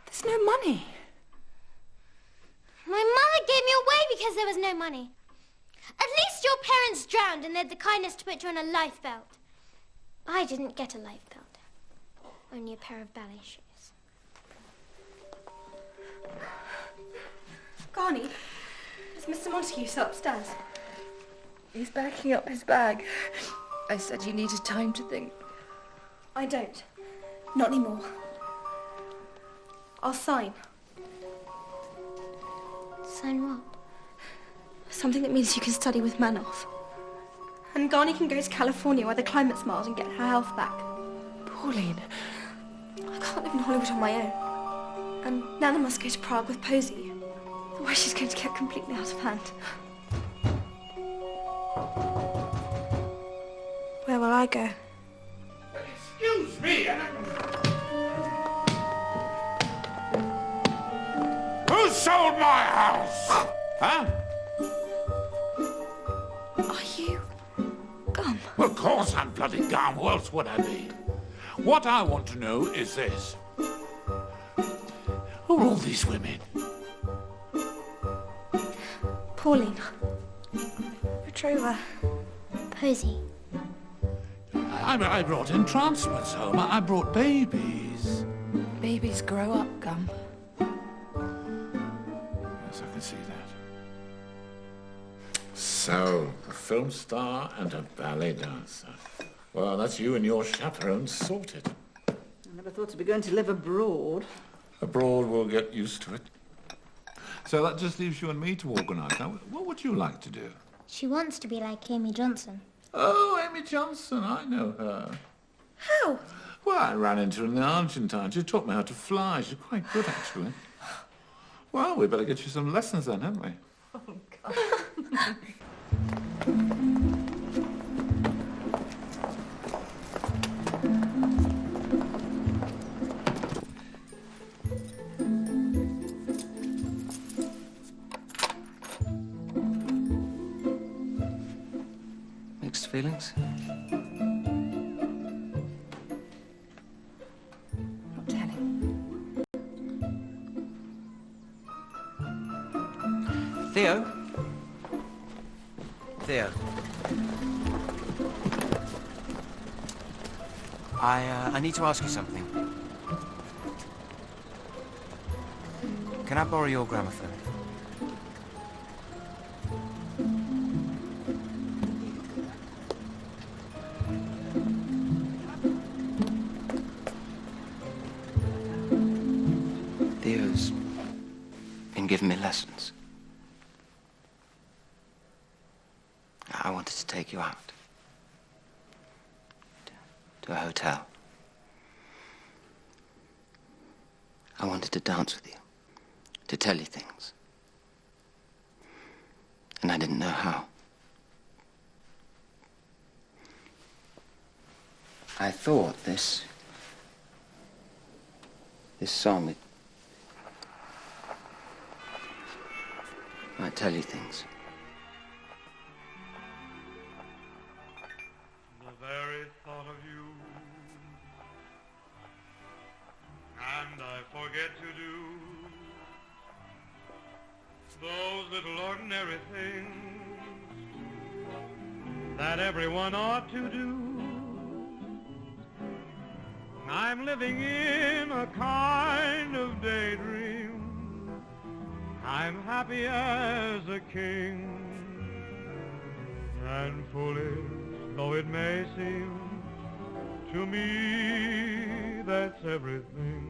There's no money. My mother gave me away because there was no money. At least your parents drowned, and they had the kindness to put you on a lifebelt. I didn't get a lifebelt. Only a pair of ballet shoes. Garni, is Mr. Montague still upstairs? He's backing up his bag. I said you needed time to think. I don't. Not anymore. I'll sign. Sign what? Something that means you can study with Manoff. And Garni can go to California where the climate's mild and get her health back. Pauline. I can't live in Hollywood on my own. And Nana must go to Prague with Posy. Otherwise she's going to get completely out of hand. Where will I go? Excuse me! Who sold my house? Huh? Are you Gum? Well, of course I'm bloody Gum. Who else would I be? What I want to know is this. Who are all these women? Pauline. Petrova. Posy. I brought entrancements home. I brought babies. Babies grow up, Gum. Yes, I can see that. So, a film star and a ballet dancer. Well, that's you and your chaperone sorted. I never thought to be going to live abroad. Abroad, we'll get used to it. So that just leaves you and me to organise. Now, what would you like to do? She wants to be like Amy Johnson. Oh, Amy Johnson, I know her. How? Well, I ran into her in the Argentine. She taught me how to fly. She's quite good, actually. Well, we better get you some lessons then, haven't we? Oh, God. Mixed feelings? Not telling. Theo? Theo. I need to ask you something. Can I borrow your gramophone? Theo's been giving me lessons. I wanted to take you out. To a hotel. I wanted to dance with you. To tell you things. And I didn't know how. I thought this song might tell you things. The very thought of you, and I forget to do those little ordinary things that everyone ought to do. I'm living in a kind of daydream. I'm happy as a king. And foolish though it may seem, to me that's everything.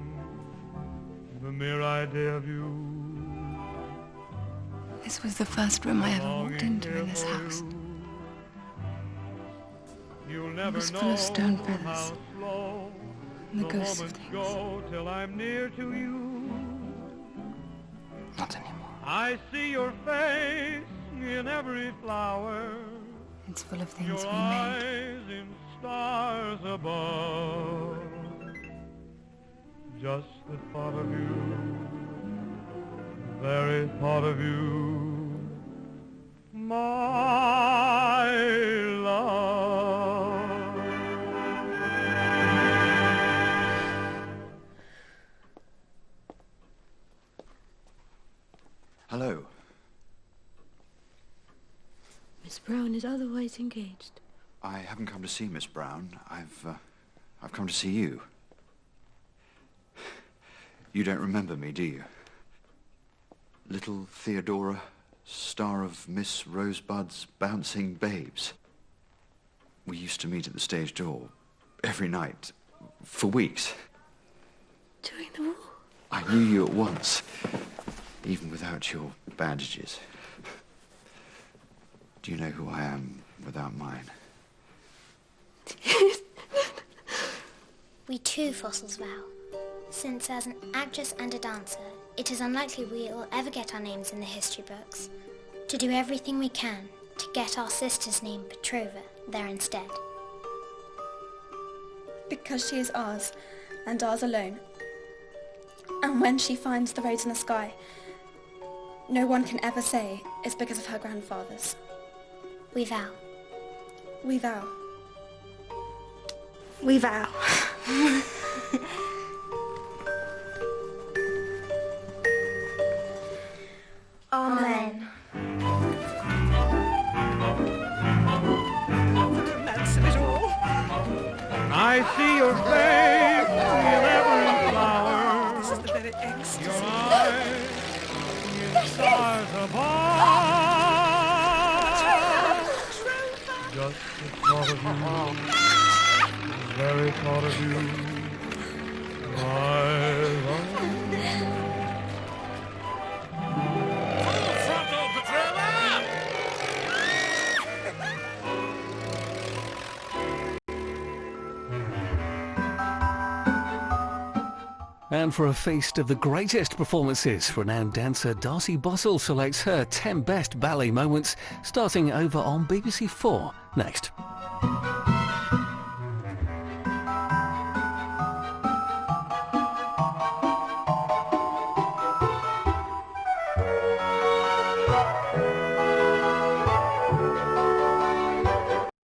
The mere idea of you. This was the first room I ever walked into in this house. It was full of stone feathers and the ghosts of things. Till I'm near to you. Not anymore. I see your face in every flower. It's full of things Your we made. eyes in stars above. Just the thought of you, very thought of you, my love. Hello. Miss Brown is otherwise engaged. I haven't come to see Miss Brown. I've come to see you. You don't remember me, do you? Little Theodora, star of Miss Rosebud's Bouncing Babes. We used to meet at the stage door every night for weeks. During the war? I knew you at once, even without your bandages. Do you know who I am without mine? We too, Fossils vow. Since as an actress and a dancer, it is unlikely we'll ever get our names in the history books, to do everything we can to get our sister's name, Petrova, there instead. Because she is ours, and ours alone. And when she finds the roads in the sky, no one can ever say it's because of her grandfathers. We vow. We vow. We vow. Amen. Romance of it all. I see your face in every flower. This is the very ecstasy. Your eyes in stars above. Just the thought of you, the very thought of you, my love. And for a feast of the greatest performances, renowned dancer Darcy Bossell selects her 10 best ballet moments, starting over on BBC 4 next.